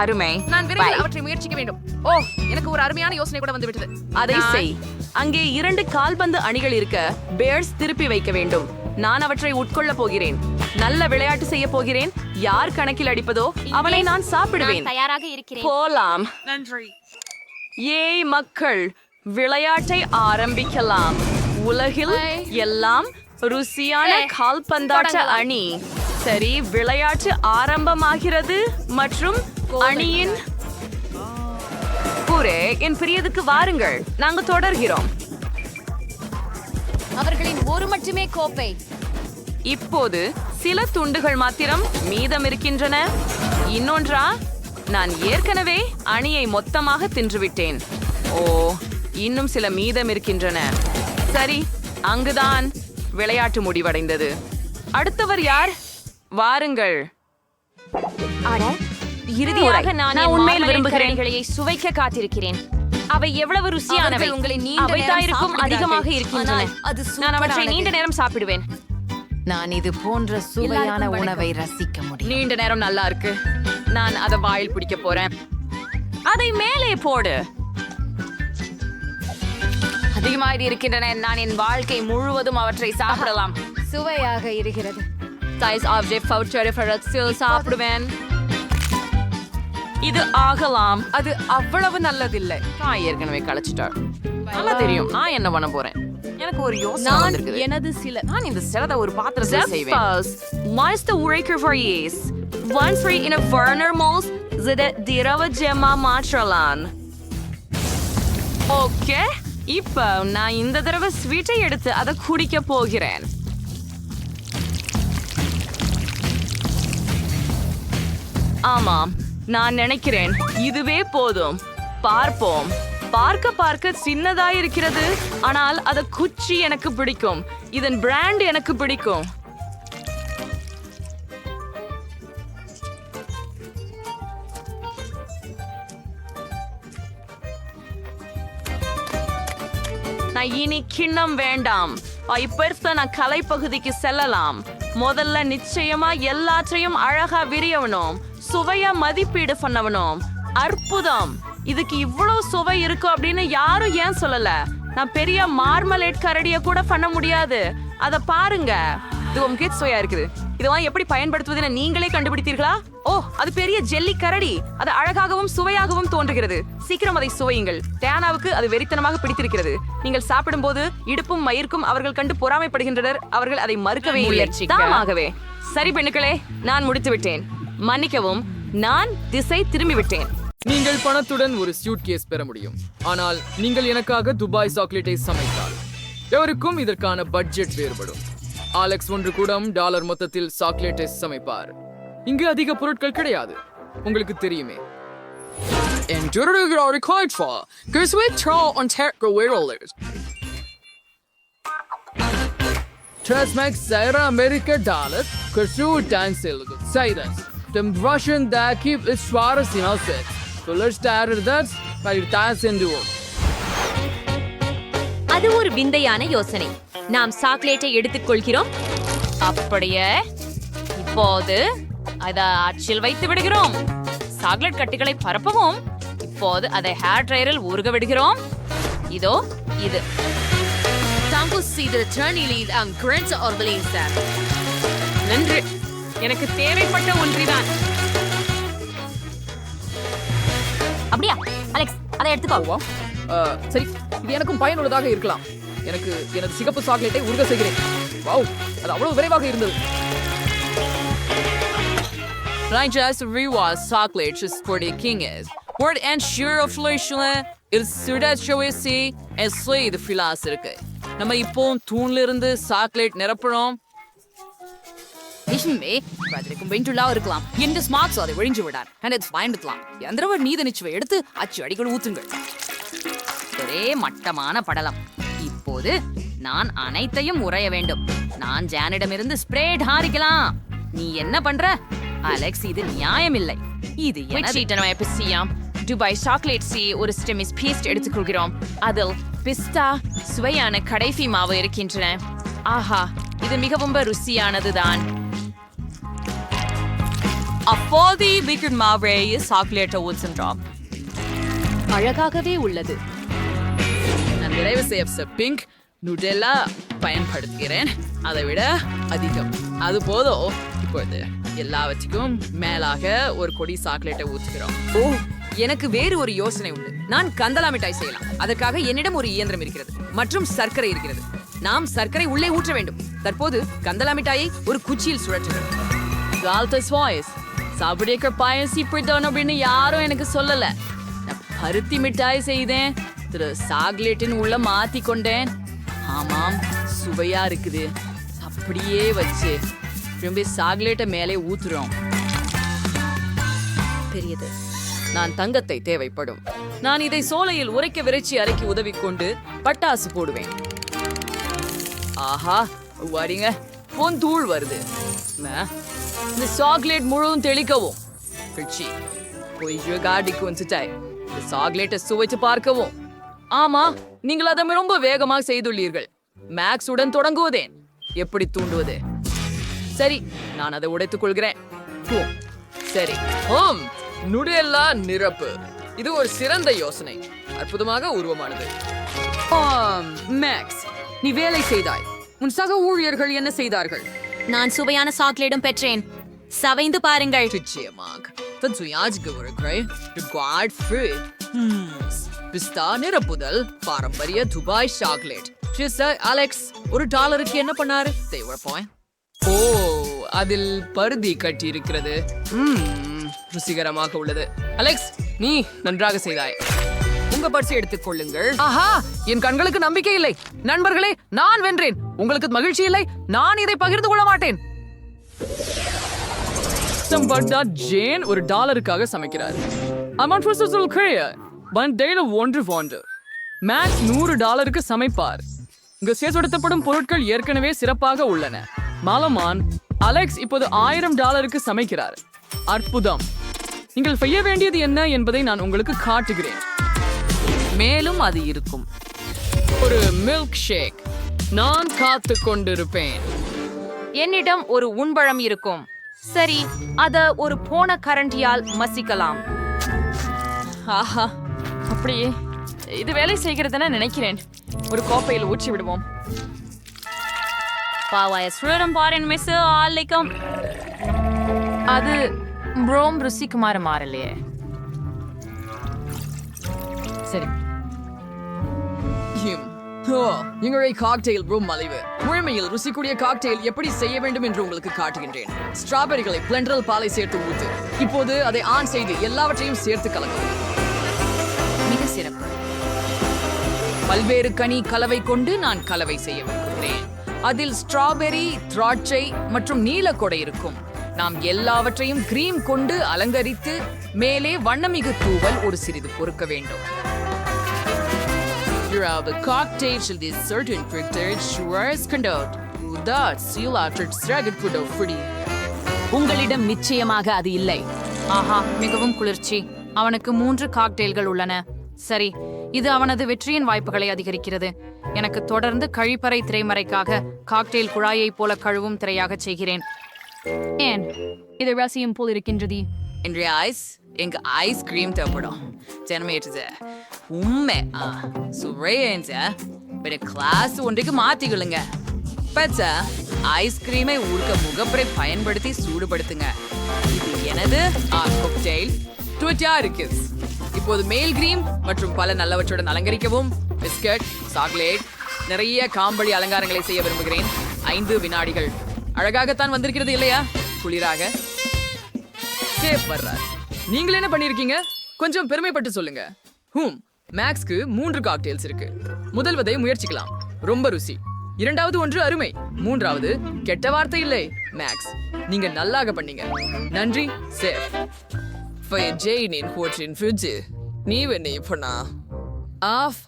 அருமை. நான் விரைவில் அவற்றை முயற்சிக்க வேண்டும். ஓ, எனக்கு ஒரு அருமையான யோசனை கூட வந்து விட்டது. அதை செய். அங்கே 2 கால்பந்து அணிகள் இருக்க பேர்ஸ் திருப்பி வைக்க வேண்டும். நான் அவற்றை உட்கொள்ள போகிறேன். நல்ல விளையாட்டு செய்ய போகிறேன். யார் கணக்கில் அடிப்பதோ அவளை நான் சாப்பிடுவேன். தயாராக இருக்கிறேன். போலாம். நன்றி. ஏய் மக்கள், விளையாட்டை ஆரம்பிக்கலாம். உலகில் எல்லாம் ருசியான கால்பந்தாட்ட அணி. சரி, விளையாட்டு ஆரம்பமாகிறது. மற்றும் அணியின் பூரே என் பிரியதுக்கு வாருங்கள். நாங்க தொடர்கிறோம். அவர்களின் ஒரு மட்டுமே கோப்பை. இப்போது சில துண்டுகள் மாத்திரம் மீதம் இருக்கின்றன. இன்னொன்றா? நான் ஏற்கனவே அணியை மொத்தமாக தின்றுவிட்டேன். ஓ, இன்னும் சில மீதம் இருக்கின்றன. சரி, அங்குதான் விளையாட்டு முடிவடைந்தது. அடுத்தவர் யார்? வாருங்கள். இறுதியாக நான் உண்மையில் விரும்புகிறேன். சுவைக்க காத்திருக்கிறேன். அவை எவ்வளவு ருசியானவை. அவை தாயிருக்கும் அதிகமாக இருக்கின்றன. நான் அவற்றை நீண்ட நேரம் சாப்பிடுவேன். நான் இது போன்ற சுவையான உணவை ரசிக்க முடியும். நீண்ட நேரம் நல்லா இருக்கு. நான் அதை வாயில் பிடிக்க போறேன். அதை மேலே போடு. அதிகமாக இருக்கின்றன. நான் என் வாழ்க்கை முழுவதும் அவற்றை சாப்பிடலாம். சுவையாக இருக்கிறது. சைஸ் ஆப்ஜெக்ட் ஃபவுச்சர் ஃபரக்ஸில் சாப்பிடுவேன். இது ஆகலாம். அது அவ்வளவு நல்லதில்லை. நான் ஏற்கனவே கழிச்சிட்டார். நல்லா தெரியும் நான் என்ன பண்ண போறேன். எனக்கு ஒரு யோசனை வந்திருக்குது. எனது நான் இந்த சிலதை ஒரு பாத்திரத்தில் செய்வேன். Once the Uraker varies, once we in a Werner Mols, zide dirava gemma matralan. Okay, இப்போ நான் இந்த தடவை ஸ்வீட்டை எடுத்து அதை குடிக்க போகிறேன். ஆமாம், நான் நினைக்கிறேன் இதுவே போதும். பார்ப்போம். பார்க்க சின்னதாயிருக்கிறது. ஆனால் அத குச்சி எனக்கு பிடிக்கும். இதன் பிராண்ட் எனக்கு பிடிக்கும். நான் இனி கிண்ணம் வேண்டாம். இப்ப நான் கலை பகுதிக்கு செல்லலாம். முதல்ல நிச்சயமா எல்லாற்றையும் அழகா விரியவனும் சுவையா மதிப்பீடு பண்ணவனும். அற்புதம். இதுக்கு இவ்வளவு சுவை இருக்கும் அப்படின்னு யாரும் ஏன் சொல்லல? நான் பெரிய மார்மலேட் கரடிய கூட பண்ண முடியாது. அத பாருங்க, இது உங்களுக்கு சுவையா இருக்குது. இதெல்லாம் எப்படி பயன்படுத்துவதுன்னு நீங்களே கண்டுபிடித்தீர்களா? ஓ, அது பெரிய ஜெல்லி கரடி. அது அழகாகவும் சுவையாகவும் தோன்றுகிறது. சீக்கிரம் அதை சுவையுங்கள். டயானாவுக்கு அது வெறித்தனமாக பிடித்திருக்கிறது. நீங்கள் சாப்பிடும் போது இடுப்பும் மயிர்க்கும் அவர்கள் கண்டு பொறாமைப்படுகின்றனர். அவர்கள் அதை மறுக்கவே இல்லை. தாமாகவே. சரி பெண்ணுக்களே, நான் முடித்து விட்டேன். மன்னிக்கவும், நான் திசை திரும்பி விட்டேன். நீங்கள் பணத்துடன் ஒரு சூட் கேஸ் பெற முடியும். ஆனால் நீங்கள் எனக்காக துபாய் சாக்லேட்டை சமைத்தால் எவருக்கும் இதற்கான பட்ஜெட் வேறுபடும். ஆலெக்ஸ் 1 கூடம் டாலர் மொத்தத்தில் சாக்லேட்டை சமைப்பார். இங்கு அதிக பொருட்கள் கிடையாது, உங்களுக்கு தெரியுமே. Transmax Zaira America Dalet Kursu Tansil Cyrus dem Russian da keep is schwares hinaussetzt. So let's start that weil das sind du. அது ஒரு விந்தையான யோசனை. நாம் சாக்லேட்டை எடுத்துக்கொள்கிறோம். அப்படியே இப்போது அதை அச்சில் வைத்து விடுகிறோம். சாக்லேட் கட்டிகளை பரப்பவும். இப்போது அதை ஹேர் ட்ரையரில் ஊறுக விடுகிறோம். இதோ இது. நன்று. எனக்கு தேவைப்பட்ட ஒன்றிதான். அப்படியா அலெக்ஸ், அதை எடுத்துக்கோ. சரி, இது எனக்கும் பயனுள்ளதாக இருக்கலாம். எனக்கு எனது சிகப்பு சாக்லேட்டை உருக செய்கிறேன். வாவ், அது அவ்வளவு விரைவாக இருந்தது. Rangers reward chocolate is for the king is. Word and sure of Leishla is Sudat Shawisi and Slay the Philas இருக்கு. நம்ம இப்போ தூண்ல இருந்து சாக்லேட் நிரப்புறோம். விஷமே பத்திரிக்கும் பெஞ்சுலா இருக்கலாம். இந்த ஸ்மார்ட்ஸ் அதை ஒழிஞ்சு விடார். and it's பயன்படுத்தலாம். எந்திரவர் நீத நிச்சுவை எடுத்து அச்சு அடிகள் ஊத்துங்கள். ஒரே மட்டமான படலம். இப்போது நான் அனைத்தையும் உறைய வேண்டும். நான் ஜானிடமிருந்து ஸ்ப்ரேட் ஹாரிக்கலாம். நீ என்ன பண்ற அலெக்ஸ்? இது நியாயமில்லை. இது துபாய் சாக்லேட் சி ஒரு ஸ்டெமிஸ் பேஸ்ட் எடுத்துக்கொள்கிறோம். அதில் பிஸ்தா சுவையான கடைசி மாவு இருக்கின்றன. ஆஹா, இது மிகவும் ருசியானதுதான். அப்போது லிக்விட் மாவை சாக்லேட்டை ஊற்றுகிறோம். அழகாகவே உள்ளது. நான் நிறைவு செய்ய பிங்க் நுடெல்லா பயன்படுத்துகிறேன். அதை விட அதிகம் அது போதும். இப்பொழுது எல்லாவற்றுக்கும் மேலாக ஒரு கொடி சாக்லேட்டை ஊற்றுகிறோம். ஓ, எனக்கு வேறு ஒரு யோசனை உண்டு. நான் கந்தலா மிட்டாய் செய்யலாம். அதற்காக என்னிடம் ஒரு இயந்திரம் இருக்கிறது மற்றும் சர்க்கரை இருக்கிறது. நாம் சர்க்கரை உள்ளே ஊற்ற வேண்டும். தற்போது கந்தலா மிட்டாயை ஒரு குச்சியில் சுழற்றுகிறோம். சாப்பிடுற பாயசி பிடித்தவன் அப்படின்னு யாரும் எனக்கு சொல்லல. நான் பருத்தி மிட்டாய் செய்தேன். சாக்லேட்டின் உள்ள மாத்தி கொண்டேன். ஆமாம், சுவையா இருக்குது. அப்படியே வச்சு திரும்பி சாக்லேட்டை மேலே ஊத்துறோம். பெரியது. நான் தங்கத்தை தேவைப்படும். நான் இதை சோலையில் உரைக்க விரைச்சி அரைக்கி உதவி கொண்டு பட்டாசு போடுவேன். ஆஹா, வரீங்க, பொன் தூள் வருது. இந்த சாக்லேட் முழுவதும் தெளிக்கவும். காடிக்கு வந்துட்டாய். இந்த சாக்லேட்டை சுவைச்சு பார்க்கவும். ஆமா, நீங்கள் அதை ரொம்ப வேகமாக செய்துள்ளீர்கள். மேக்ஸ் உடன் தொடங்குவதேன். எப்படி தூண்டுவது? சரி, நான் அதை உடைத்துக் கொள்கிறேன். சரி, நுடெல்லா நிரப்பு. இது ஒரு சிறந்த யோசனை. அற்புதமாக உருவமானது. மேக்ஸ், நீ வேலை செய்தாய். உன் சக ஊழியர்கள் என்ன செய்தார்கள்? நான் சுவையான சாக்லேட்டும் பெற்றேன். சவைந்து பாருங்கள். நிச்சயமாக. பிஸ்தா நிரப்புதல் பாரம்பரிய துபாய் சாக்லேட். அலெக்ஸ், $1 என்ன பண்ணாரு? ஓ, அதில் பருதி கட்டி இருக்கிறது. ருசிகரமாக உள்ளது. அலெக்ஸ், நீ நன்றாக செய்தாய். உங்க பரிசை எடுத்துக் கொள்ளுங்கள். ஆஹா, என் கண்களுக்கு நம்பிக்கை இல்லை. நண்பர்களே, நான் வென்றேன். உங்களுக்கு மகிழ்ச்சி இல்லை? நான் இதை பகிர்ந்து கொள்ள மாட்டேன். ஜேன் $1 சமைக்கிறார். மேக்ஸ் $100 சமைப்பார். இங்கு சேர்ப்படுத்தப்படும் பொருட்கள் ஏற்கனவே சிறப்பாக உள்ளன. மாலமான் அலெக்ஸ் இப்போது $1000 சமைக்கிறார். அற்புதம். நீங்கள் செய்ய வேண்டியது என்ன என்பதை நான் உங்களுக்கு காட்டுகிறேன். மேலும் அது இருக்கும். ஒரு மில்க் ஷேக். நான் காத்து கொண்டிருப்பேன். என்னிடம் ஒரு உண்பழம் இருக்கும். சரி, அத ஒரு போன கரண்டியால் மசிக்கலாம். ஆஹா, அப்படியே இது வேலை செய்கிறதுன்னு நினைக்கிறேன். ஒரு கோப்பையில் ஊற்றி விடுவோம். அது ப்ரோம் ருசிக்குமாறு மாறலையே. சரி, எங்களுடைய காக்டெயில் ப்ரூம் மலிவு. முழுமையில் ருசிக்கூடிய காக்டெயில் எப்படி செய்ய வேண்டும் என்று உங்களுக்கு காட்டுகின்றேன். ஸ்ட்ராபெரிகளை பிளெண்டரில் பாலை சேர்த்து ஊத்து. இப்போது அதை ஆன் செய்து எல்லாவற்றையும் சேர்த்து கலக்கவும். மிக சிறப்பு. பல்வேறு கனி கலவை கொண்டு நான் கலவை செய்ய விரும்புகிறேன். அதில் ஸ்ட்ராபெரி, திராட்சை மற்றும் நீலக்கொடை இருக்கும். நாம் எல்லாவற்றையும் கிரீம் கொண்டு அலங்கரித்து மேலே வண்ணமிகு தூவல் ஒரு சிறிது பொறுக்க வேண்டும். The cocktail shall be certain prepared sugars conduct. That seal after dragon food of fruity. உங்களிடம் நிச்சயமாக அது இல்லை. ஆஹா, மிகவும் குளிர்ச்சி. அவனுக்கு 3 காக்டெயில்கள் உள்ளன. சரி, இது அவனது வெற்றியின் வாய்ப்புகளை அதிகரிக்கிறது. எனக்கு தொடர்ந்து கழிப்பறை திரைமறைக்காக காக்டெயில் குழாயைப் போல கழுவும் திரையாக செய்கிறேன். ஏன் இது ரசியம் போல் இருக்கின்றது? இன்றைய எங்க ஐஸ்கிரீம் தேவைப்படும். ஜனமேற்றது உண்மை சுவைய கிளாஸ் ஒன்றைக்கு மாத்திக்கொள்ளுங்க. பச்சா ஐஸ்கிரீமை ஊர்க்க முகப்பரை பயன்படுத்தி சூடுபடுத்துங்க. இது எனது காக்டெயில் ட்விட்டர். இப்போது மேல் கிரீம் மற்றும் பல நல்லவற்றுடன் அலங்கரிக்கவும். பிஸ்கட், சாக்லேட், நிறைய காம்பளி அலங்காரங்களை செய்ய விரும்புகிறேன். 5 வினாடிகள். அழகாகத்தான் வந்திருக்கிறது இல்லையா? குளிராக. சேஃப் வர்றார். நீங்கள் என்ன பண்ணிருக்கீங்க? கொஞ்சம் பெருமைப்பட்டு சொல்லுங்க. மேக்ஸ்க்கு 3 காக்டெயில்ஸ் இருக்கு. முதல்வதை முயற்சிக்கலாம். ரொம்ப ருசி. இரண்டாவது ஒன்று அருமை. மூன்றாவது கெட்ட வார்த்தை இல்லை. மேக்ஸ், நீங்க நல்லாக பண்ணீங்க. நன்றி சேஃப். ஜெயினின் ஹோட்டலின் ஃப்ரிட்ஜ் நீ என்ன பண்ணா ஆஃப்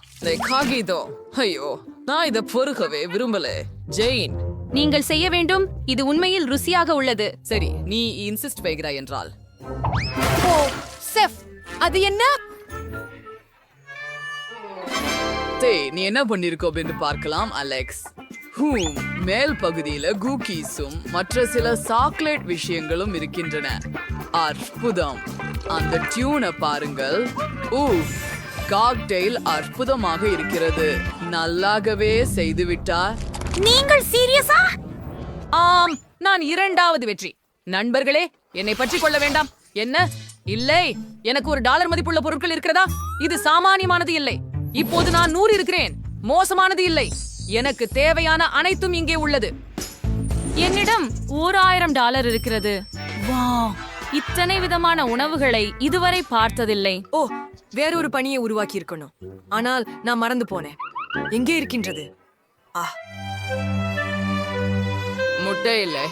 காகிதோ. ஐயோ, நான் இதை பொறுக்கவே விரும்பல. ஜெயின், நீங்கள் செய்ய வேண்டும். இது உண்மையில் ருசியாக உள்ளது. சரி, நீ இன்சிஸ்ட் வைக்கிறாய் என்றால். ஓ செஃப், அது என்ன? நீ என்ன பண்ணிருக்கோ என்று பார்க்கலாம் அலெக்ஸ். மேல் பகுதியில குக்கீஸும் மற்ற சில சாக்லேட் விஷயங்களும் இருக்கின்றன. அற்புதம். அந்த டியூனை பாருங்கள். காக்டெயில் அற்புதமாக இருக்கிறது. நல்லாகவே செய்துவிட்டார். நீங்கள் சீரியஸா? ஆம், நான் 2வது வெற்றி. நண்பர்களே, என்னை பற்றி கொள்ள வேண்டாம். என்ன? இல்லை, எனக்கு $1 மதிப்புள்ள பொருட்கள் இருக்கிறதா? இது சாமானியமானது இல்லை. இப்போது நான் 100 இருக்கிறேன். மோசமானது இல்லை. எனக்கு தேவையான அனைத்தும் இங்கே உள்ளது. என்னிடம் $1000 இருக்கிறது. வாவ், இத்தனை விதமான உணவுகளை இதுவரை பார்த்ததில்லை. ஓ, வேறொரு பணியை உருவாக்கி இருக்கணும். ஆனால் நான் மறந்து போனேன். எங்கே இருக்கின்றது? முட்டை இல்லை.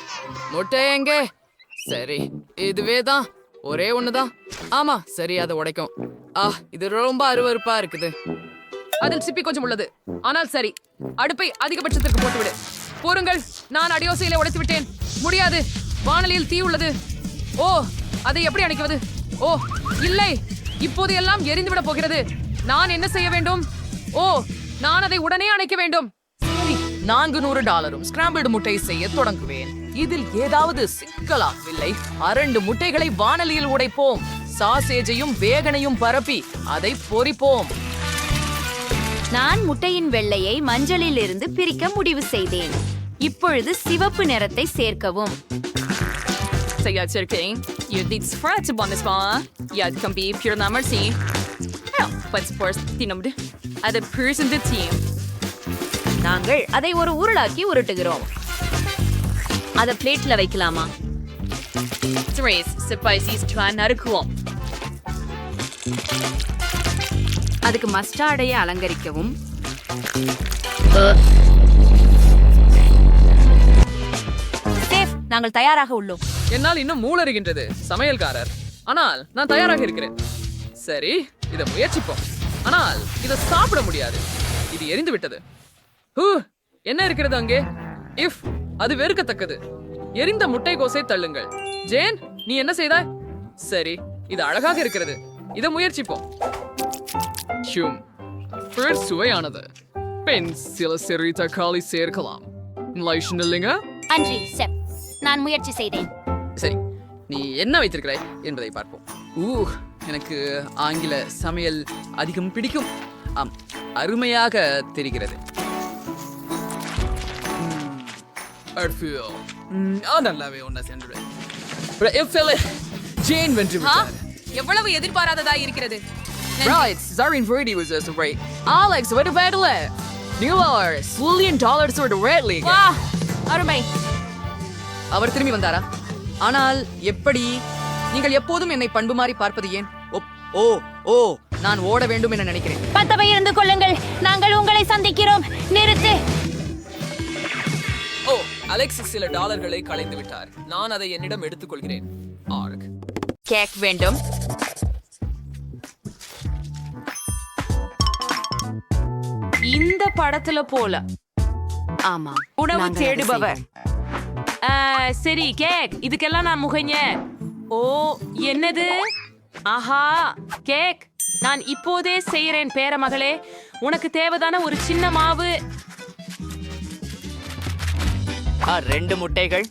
முட்டை எங்கே? சரி, இதுவே தான். ஒரே ஒண்ணுதான். ஆமா, சரி, அதை உடைக்கும். இது ரொம்ப அருவருப்பா இருக்குது. அதில் சிப்பி கொஞ்சம் உள்ளது. ஆனால் சரி, அடுப்பை அதிகபட்சத்திற்கு போட்டுவிடு. போருங்கள், நான் அடியோசையில உடைத்து விட்டேன். முடியாது, வானலியில் தீ உள்ளது. ஓ, அதை எப்படி அணைக்குவது? ஓ இல்லை, இப்போது எல்லாம் எரிந்துவிட போகிறது. நான் என்ன செய்ய வேண்டும்? ஓ, நான் அதை உடனே அணைக்க வேண்டும். $400 ஸ்கிராம்பிள்டு முட்டை செய்ய தொடங்குவேன். இதில் ஏதாவது சிக்கலாகவில்லை. 2 முட்டைகளை வானலியில் உடைப்போம். சாசேஜையும் வேகனையும் பரப்பி அதை பொரிப்போம். நான் முட்டையின் வெள்ளையை மஞ்சளில் இருந்து பிரிக்க முடிவு செய்தேன். இப்பொழுது சிவப்பு நிறத்தை சேர்க்கவும். நாங்கள் அதை ஒரு உருளாக்கி உருட்டுகிறோம். அதை பிளேட்ல வைக்கலாமா? அதுக்கு மஸ்டார்டையை அலங்கரிக்கவும். சேஃப், நாங்கள் தயாராக உள்ளோம். என்னால் இன்னும் மூளறுகின்றது சமையல்காரர். ஆனால் நான் தயாராக இருக்கிறேன். சரி, இதை முயற்சிப்போம். ஆனால் இதை சாப்பிட முடியாது. இது எரிந்து விட்டது. என்ன இருக்கிறது அங்கே? அது வெறுக்கத்தக்கது. எரிந்த முட்டைகோசை தள்ளுங்கள். ஜேன், நீ என்ன செய்தாய்? சரி, இது அழகாக இருக்கிறது. இதை முயற்சிப்போம். சுவையானது. பெண் சில சிறு தக்காளி சேர்க்கலாம். அன்றி செப், நான் முயற்சி செய்தேன். சரி, நீ என்ன வைத்திருக்கிறாய் என்பதை பார்ப்போம். எனக்கு ஆங்கில சமையல் அதிகம் பிடிக்கும். அருமையாக தெரிகிறது. நல்லாவே ஒன்ன சென்று ஜேன் வென்று விட்டார். எவ்வளவு எதிர்பாராததா இருக்கிறது. Right, Zarin Verdi was just right. Alex, what about it? $1 ஒரு Red League. வா, அருமை. அவர் திரும்பி வந்தாரா? ஆனால் எப்படி? நீங்கள் எப்போதும் என்னை பண்பு மாறி பார்ப்பது ஏன்? ஓ, நான் ஓட வேண்டும் என நினைக்கிறேன். பத்தவை இருந்து கொள்ளுங்கள், நாங்கள் உங்களை சந்திக்கிறோம். நிறுத்து. அலெக்ஸ் சில டாலர்களை களைந்து விட்டார். நான் அதை என்னிடம் எடுத்துக்கொள்கிறேன். கேக் வேண்டும். இந்த படத்துல போல. ஆமா, உணவு தேடுபவர். சரி, கேக், இதுக்கெல்லாம் நான் முகைங்க. ஓ, என்னது? ஆஹா, கேக், நான் இப்போதே செய்யறேன் பேரமகளே. உனக்கு தேவைதான ஒரு சின்ன மாவு. 2 முட்டைகள்.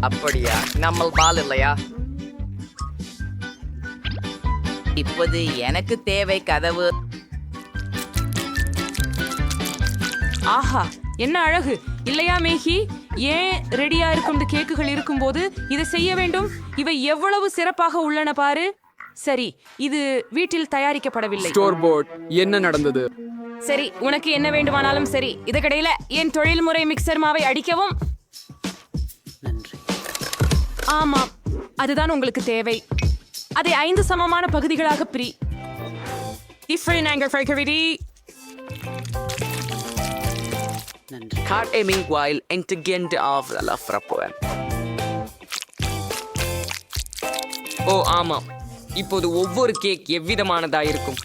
அப்படியா? நம்ம பால் இல்லையா? இப்போது எனக்கு தேவை கதவு. ஆஹா, என்ன அழகு இல்லையா மேகி? ஏன் ரெடியா இருக்கும் இந்த கேக்குகள் இருக்கும்போது இதை செய்ய வேண்டும்? இவை எவ்வளவு சிறப்பாக உள்ளன பாரு. சரி, இது வீட்டில் தயாரிக்கப்படவில்லை. ஸ்டோர் போர்ட் என்ன நடந்தது? சரி, உனக்கு என்ன வேண்டுமானாலும் சரி. இதுக்கிடையில என் தொழில்முறை மிக்சர் மாவை அடிக்கவும். ஆமாம், அதுதான் உங்களுக்கு தேவை. அதை 5 சமமான பகுதிகளாக பிரி. ஓ ஆமாம், இப்போது ஒவ்வொரு கேக் எவ்விதமானதா இருக்கும்?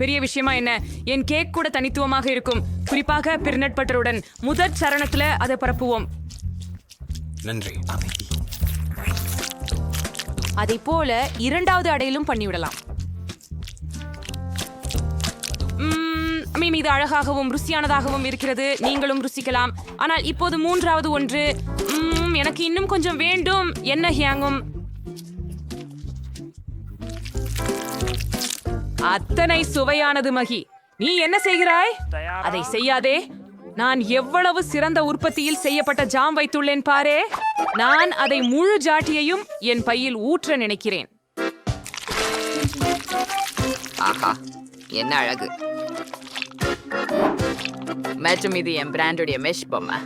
பெரிய விஷயமா என்ன? என் கேக் கூட தனித்துவமாக இருக்கும், குறிப்பாக பிர்னட் பட்டருடன். முதற் சரணத்துல அதை பரப்புவோம். நன்றி. அதை போல 2வது அடையிலும் பண்ணிவிடலாம். இது அழகாகவும் ருசியானதாகவும் இருக்கிறது. நீங்களும் ருசிக்கலாம். ஆனால் இப்போது 3வது ஒன்று. எனக்கு இன்னும் கொஞ்சம் வேண்டும். என்ன ஹியாங்கும்? அத்தனை சுவையானது மகி. நீ என்ன செய்கிறாய்? அதை செய்யாதே. நான் எவ்வளவு சிறந்த உற்பத்தியில் செய்யப்பட்ட ஜாம் வைத்துள்ளேன் பாரே. நான் அதை முழு ஜாட்டியையும் என் பையில் ஊற்ற நினைக்கிறேன். ஆஹா, என்ன அழகு. மற்றும் இது என் பிராண்டுடைய மெஷ் பொம்மை.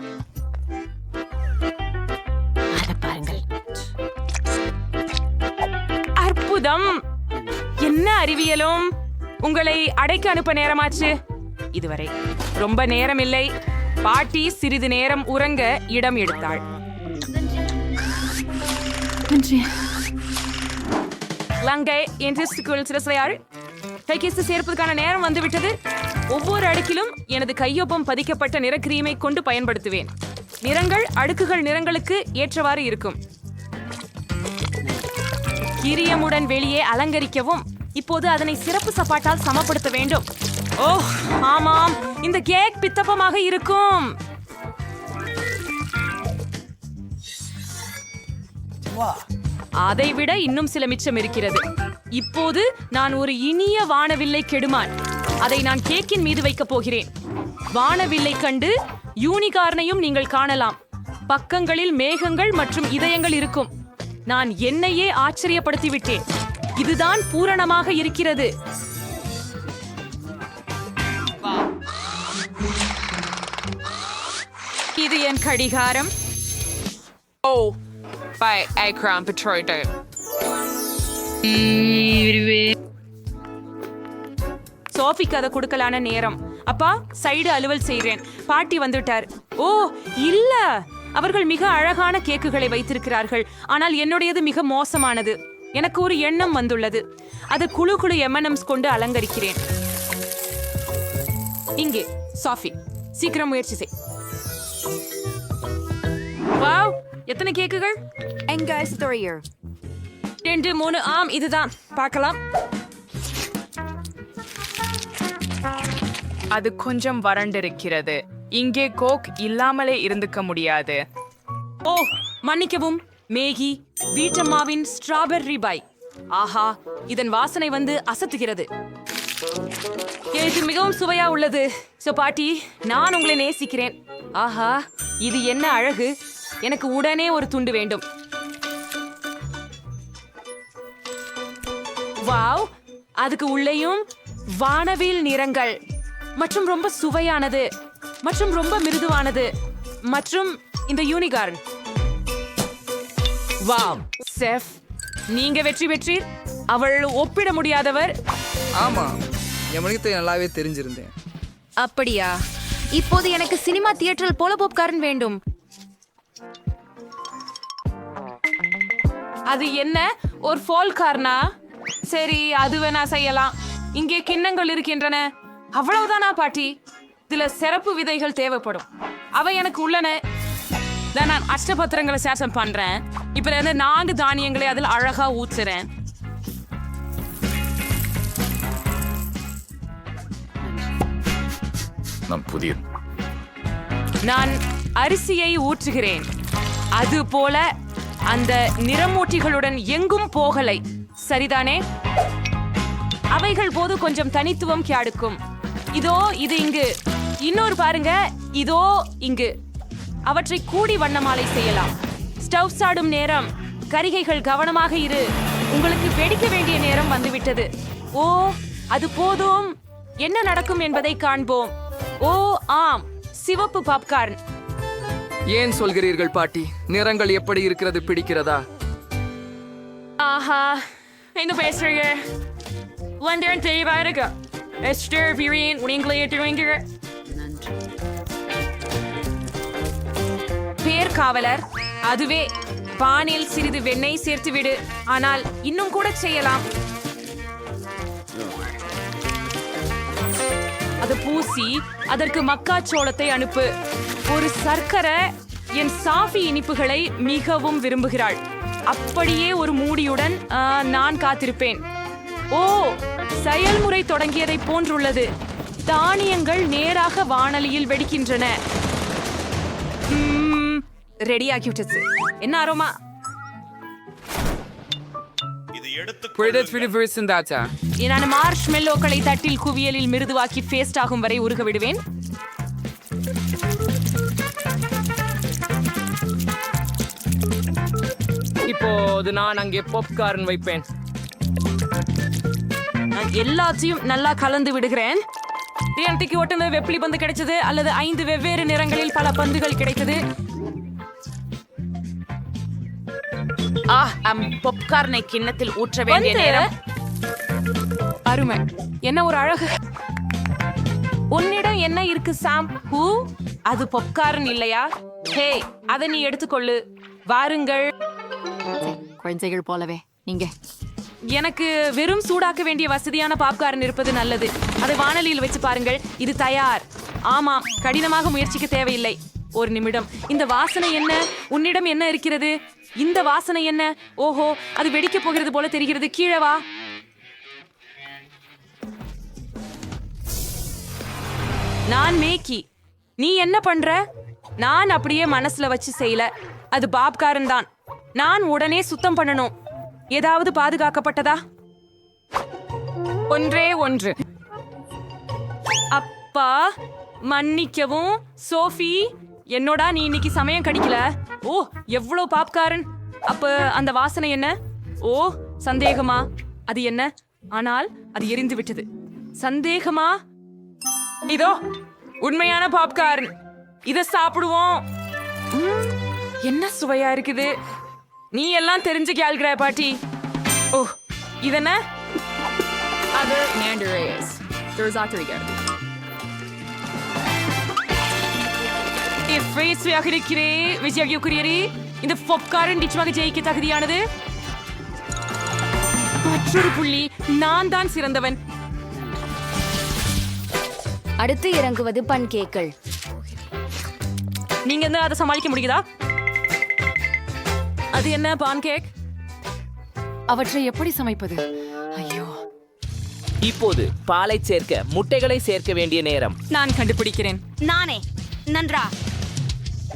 பாருங்கள். அற்புதம். என்ன அறிவியலும். உங்களை அடைக்க அனுப்ப நேரமாச்சு. இதுவரை ரொம்ப நேரம் இல்லை. பாட்டி சிறிது நேரம் உறங்க இடம் எடுத்தாள். லங்கை என்று சிறசையாள். கைகேசு சேர்ப்பதற்கான நேரம் வந்துவிட்டது. ஒவ்வொரு அடுக்கிலும் எனது கையொப்பம் பதிக்கப்பட்ட நிற கிரீமை கொண்டு பயன்படுத்துவேன். நிறங்கள் அடுக்குகள் நிறங்களுக்கு ஏற்றவாறு இருக்கும். கிரியமுடன் வெளியே அலங்கரிக்கவும். இப்போது அதனை சிறப்பு சப்பாட்டால் சமப்படுத்த வேண்டும். ஓ ஆமாம், இந்த கேக் பித்தப்பமாக இருக்கும். அதைவிட இன்னும் சில மிச்சம் இருக்கிறது. இப்போது நான் ஒரு இனிய வானவில்லை கெடுமான். அதை நான் கேக்கின் மீது வைக்கப் போகிறேன். வானவில்லை கண்டு யூனிகார்னையும் நீங்கள் காணலாம். பக்கங்களில் மேகங்கள் மற்றும் இதயங்கள் இருக்கும். நான் என்னையே ஆச்சரியப்படுத்தி விட்டேன். இதுதான் பூரணமாக இருக்கிறது. இது என் கடிகாரம். ஓ பை ஐக்ராம் பெட்ரோய்ட். சோஃபிக்கு அதை கொடுக்கலான நேரம். அப்பா, சைடு அலுவல் செய்கிறேன். பாட்டி வந்துட்டார். ஓ இல்ல, அவர்கள் மிக அழகான கேக்குகளை வைத்திருக்கிறார்கள். ஆனால் என்னுடையது மிக மோசமானது. எனக்கு ஒரு எண்ணம் வந்துள்ளது. அது குழு குழு M&Ms கொண்டு அலங்கரிக்கிறேன். இங்கே சாஃபி, சீக்கிரம் முயற்சி செய். வாவ், எத்தனை கேக்குகள்? 2 3. ஆம், இதுதான். பார்க்கலாம். அது கொஞ்சம் வறண்டிருக்கிறது. இங்கே கோக் இல்லாமலே இருந்துக்க முடியாது. ஓ மன்னிக்கவும், மேகி வீட்டம்மாவின் ஸ்ட்ராபெர்ரி பை. ஆஹா, இதன் வாசனை வந்து அசத்துகிறது. இது மிகவும் சுவையா உள்ளது. சோ பாட்டி, நான் உங்களை நேசிக்கிறேன். ஆஹா, இது என்ன அழகு. எனக்கு உடனே ஒரு துண்டு வேண்டும். வாவ், அதுக்கு உள்ளேயும் வானவில் நிறங்கள் மற்றும் ரொம்ப சுவையானது மற்றும் ரொம்ப மிருதுவானது மற்றும் இந்த யூனிகார்ன். வாவ் செஃப், நீங்க வெற்றி பெற்றீர். அவள் ஒப்பிட முடியாதவர். ஆமா, என் மொழித்தை நல்லாவே தெரிஞ்சிருந்தேன். அப்படியா? இப்போது எனக்கு சினிமா தியேட்டரில் போல பாப்கார்ன் வேண்டும். அது என்ன, ஒரு ஃபோல் கார்னா? சரி, அது வேணா செய்யலாம். இங்கே கிண்ணங்கள் இருக்கின்றன. அவ்வளவுதானா பாட்டி? இதுல சிறப்பு விதைகள் தேவைப்படும். அவை எனக்கு உள்ளன. நான் அஷ்டபத்திரங்களை சேஷம் பண்றேன். இப்ப இருந்து 4 தானியங்களை அதில் அழகா ஊத்துறேன். நான் அரிசியை ஊற்றுகிறேன். அது போல அந்த நிறமூட்டிகளுடன் எங்கும் போகலை, சரிதானே? அவைகள் போது கொஞ்சம் தனித்துவம் கியாடுக்கும். இதோ இது இங்கு, இன்னொரு பாருங்க, இதோ இங்கு. அவற்றை கூடி வண்ணமாலை செய்யலாம். ஸ்டவ் சாடும் நேரம். கரிகைகள் கவனமாக இரு, உங்களுக்கு வெடிக்க வேண்டிய நேரம் வந்துவிட்டது. ஓ, அது போதும். என்ன நடக்கும் என்பதை காண்போம். ஓ ஆம், சிவப்பு பாப்கார்ன். ஏன் சொல்கிறீர்கள் பாட்டி? நிறங்கள் எப்படி இருக்கிறது, பிடிக்கிறதா? ஆஹா, என்ன பேசுறீங்க? லண்டன் தெளிவா இருக்கு. எஸ்டர் வீரியன் நீங்களே எடுத்துவீங்க. பேர் காவலர், அதுவே. பானில் சிறிது வெண்ணெய் சேர்த்து விடு. ஆனால் இன்னும் கூட செய்யலாம். அது பூசி அதற்கு மக்காச்சோளத்தை அனுப்பு. ஒரு சர்க்கரை என் சாஃபி இனிப்புகளை மிகவும் விரும்புகிறாள். அப்படியே ஒரு மூடியுடன் நான் காத்திருப்பேன். ஓ, செயல்முறை தொடங்கியதை போன்றுள்ளது. தானியங்கள் நேராக வாணலியில் வெடிக்கின்றன. ரெடியாகிவிட்டது. என்ன அரோமா? நான் மார்ஷ் மெல்லோக்களை தட்டில் குவியலில் மிருதுவாக்கி பேஸ்ட் ஆகும் வரை உருக விடுவேன். இப்போது நான் அங்கே பாப்கார்ன் வைப்பேன். நான் எல்லாத்தையும் நல்லா கலந்து விடுகிறேன். டிஎன்டிக்கு ஒட்டுனது வெப்பிலி பந்து கிடைச்சது, அல்லது 5 வெவ்வேறு நிறங்களில் பல பந்துகள் கிடைத்தது. பாப்கார்னை கிண்ணத்தில் ஊற்ற வேண்டிய நேரம். அருமை, என்ன ஒரு அழகு. உன்னிடம் என்ன இருக்கு சாம்? ஹூ, அது பாப்கார்ன் இல்லையா? ஹே, அதை நீ எடுத்துக்கொள்ளு. வாருங்கள். குழந்தைகள் போலவே நீங்க. எனக்கு வெறும் சூடாக்க வேண்டிய வசதியான பாப்கார்ன் இருப்பது நல்லது. அதை வாணலியில் வச்சு பாருங்கள். இது தயார். ஆமாம், கடினமாக முயற்சிக்க தேவையில்லை. ஒரு நிமிடம். இந்த வாசனை என்ன? உன்னிடம் என்ன இருக்கிறது? இந்த வாசனை என்ன? ஓஹோ, அது வெடிக்க போகிறது போல தெரிகிறது. கீழே வா. நான் மேக்கி. நீ என்ன பண்ற? நான் அப்படியே மனசுல வச்சு செய்யல. அது பாப்காரன் தான். நான் உடனே சுத்தம் பண்ணணும். ஏதாவது பாதுகாக்கப்பட்டதா? ஒன்றே ஒன்று. அப்பா, மன்னிக்கவும் சோஃபி. என்னோட நீ இன்னைக்கு சமயம் கடிக்கல. ஓ, எவ்வளவு பாப்காரன். அப்ப அந்த வாசனை என்ன? ஓ, சந்தேகமா? அது என்ன? ஆனால் அது எரிந்து விட்டது. சந்தேகமா? இதோ உண்மையான பாப்கார்ன். இத சாப்பிடுவோம். என்ன சுவையா இருக்குது. நீ எல்லாம் தெரிஞ்சு கேள்கிற பாட்டி. ஓ, இதென்ன? அது மேண்டரேஸ். இந்த பாப்கார்ன் நிச்சயமாக ஜெயிக்க தகுதியானது. மற்றொரு புள்ளி. நான் தான் சிறந்தவன். அடுத்து இறங்குவது பன்கேக்கள். நீங்க என்ன அதை சமாளிக்க முடியுதா? அது என்ன பான்கேக்? அவற்றை எப்படி சமைப்பது? ஐயோ. இப்போது பாலை சேர்க்க முட்டைகளை சேர்க்க வேண்டிய நேரம். நான் கண்டுபிடிக்கிறேன். நானே. நன்றா.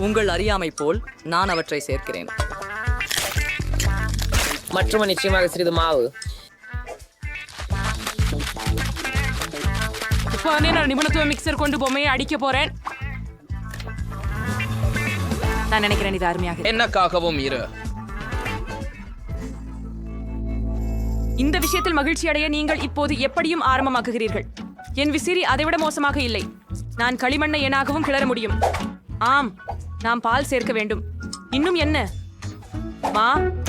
உங்கள் அறியாமை போல் நான் அவற்றை சேர்க்கிறேன். மற்றும் நிச்சயமாக சிறிது மாவு. நான் நிபுணத்துவ மிக்சர் கொண்டு பொம்மையை அடிக்க போறேன். நான் நினைக்கிறேன் இது அருமையாக. என்னக்காகவும் இரு. இந்த விஷயத்தில் மகிழ்ச்சி அடைய நீங்கள் இப்போது எப்படியும் ஆரம்பமாக்குகிறீர்கள். என் விசிறி அதைவிட மோசமாக இல்லை. நான் களிமண்ணை என்னாகவும் கிளற முடியும். ஆம், நாம் பால் சேர்க்க வேண்டும். இன்னும் என்ன? மா,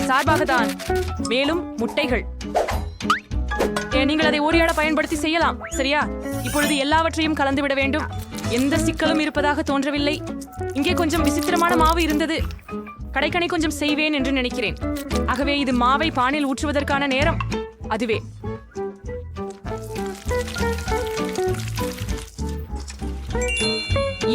சார்பாக தான். மேலும் முட்டைகள். நீங்கள் அதை ஓரியாட பயன்படுத்தி செய்யலாம், சரியா? இப்பொழுது எல்லாவற்றையும் கலந்து விட வேண்டும். எந்த சிக்கலும் இருப்பதாக தோன்றவில்லை. இங்கே கொஞ்சம் விசித்திரமான மாவு இருந்தது. கடைக்கணை கொஞ்சம் செய்வேன் என்று நினைக்கிறேன். ஆகவே இது மாவை பானில் ஊற்றுவதற்கான நேரம். அதுவே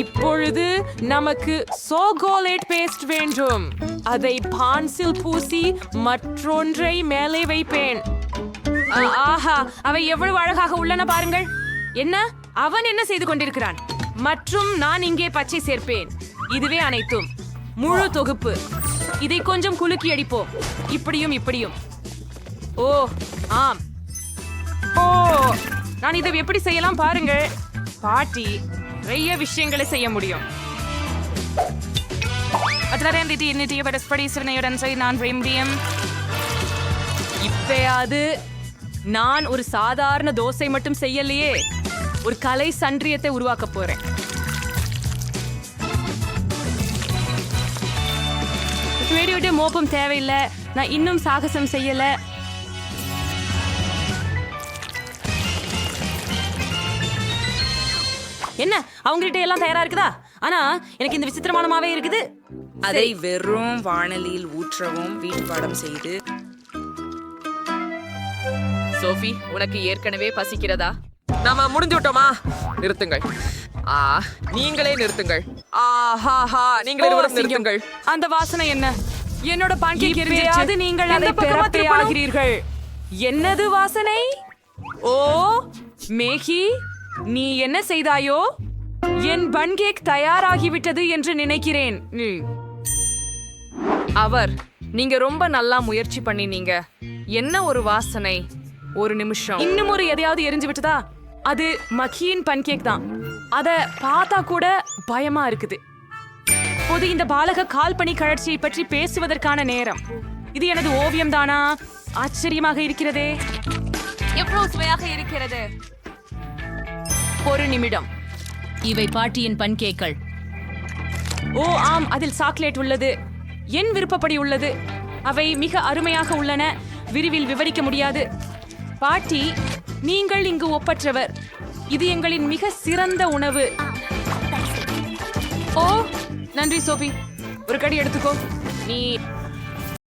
இப்பொழுது நமக்கு சோகோலேட் பேஸ்ட் வேண்டும். அதை பான்சில் பூசி மற்றொன்றை மேலே வைப்பேன். ஆஹா, அவை எவ்வளவு அழகாக உள்ளன பாருங்கள். என்ன அவன் என்ன செய்து கொண்டிருக்கிறான்? மற்றும் நான் இங்கே பச்சை சேர்ப்பேன். இதுவே அனைத்தும், முழு தொகுப்பு. இதை கொஞ்சம் குலுக்கி அடிப்போம். இப்படியும் இப்படியும். ஓ ஆம். ஓ, நான் இதை எப்படி செய்யலாம் பாருங்கள். பாட்டி நிறைய விஷயங்களை செய்ய முடியும். இப்பயாவது நான் ஒரு சாதாரண தோசை மட்டும் செய்யலையே, ஒரு கலை சன்றியத்தை உருவாக்க போறேன். விட்டு மோப்பம் தேவையில்லை. நான் இன்னும் சாகசம் செய்யல. என்ன அவங்ககிட்ட எல்லாம் தயாரா இருக்குதா? ஆனா எனக்கு இந்த விசித்திரமானமாவே இருக்குது. அதை வெறும் வாணலியில் ஊற்றவும் வீட்டு பாடம் செய்து. சோஃபி, உனக்கு ஏற்கனவே பசிக்கிறதா? நாம முடிஞ்சு விட்டோமா? நிறுத்துங்கள். நீங்களே நிறுத்துங்கள். ஆஹாஹா, நீங்களே நிறுத்துங்கள். அந்த வாசனை என்ன? என்னோட பான்கேக் எரிஞ்சிருச்சு. நீங்கள் அந்த பக்கமா ஆகிறீர்கள். என்னது வாசனை? ஓ மேகி, நீ என்ன செய்தாயோ? என் பன்கேக் தயாராகிவிட்டது என்று நினைக்கிறேன். நீங்க ரொம்ப நல்லா முயற்சி பண்ணினீங்க. என்ன ஒரு வாசனை! ஒரு நிமிஷம், இன்னும் ஒரு எதையாவது எரிஞ்சு விட்டதா? அது மக்கியின் பன்கேக் தான். அத பார்த்தா கூட பயமா இருக்குது. பொது இந்த பாலக கால்பனி கழற்சியை பற்றி பேசுவதற்கான நேரம். இது எனது ஓவியம் தானா? ஆச்சரியமாக இருக்கிறதே. எவ்வளவு சுவையாக இருக்கிறது. ஒரு நிமிடம். இவை பாட்டியின் பன்கேக்கள். ஓ ஆம், அதில் சாக்லேட் உள்ளது. என் விருப்பப்படி உள்ளது. அவை மிக அருமையாக உள்ளன. விரிவில் விவரிக்க முடியாது. பாட்டி, நீங்கள் இங்கு ஒப்பற்றவர். இது எங்களின் மிக சிறந்த உணவு. ஓ நன்றி சோபி. ஒரு கடி எடுத்துக்கோ. நீ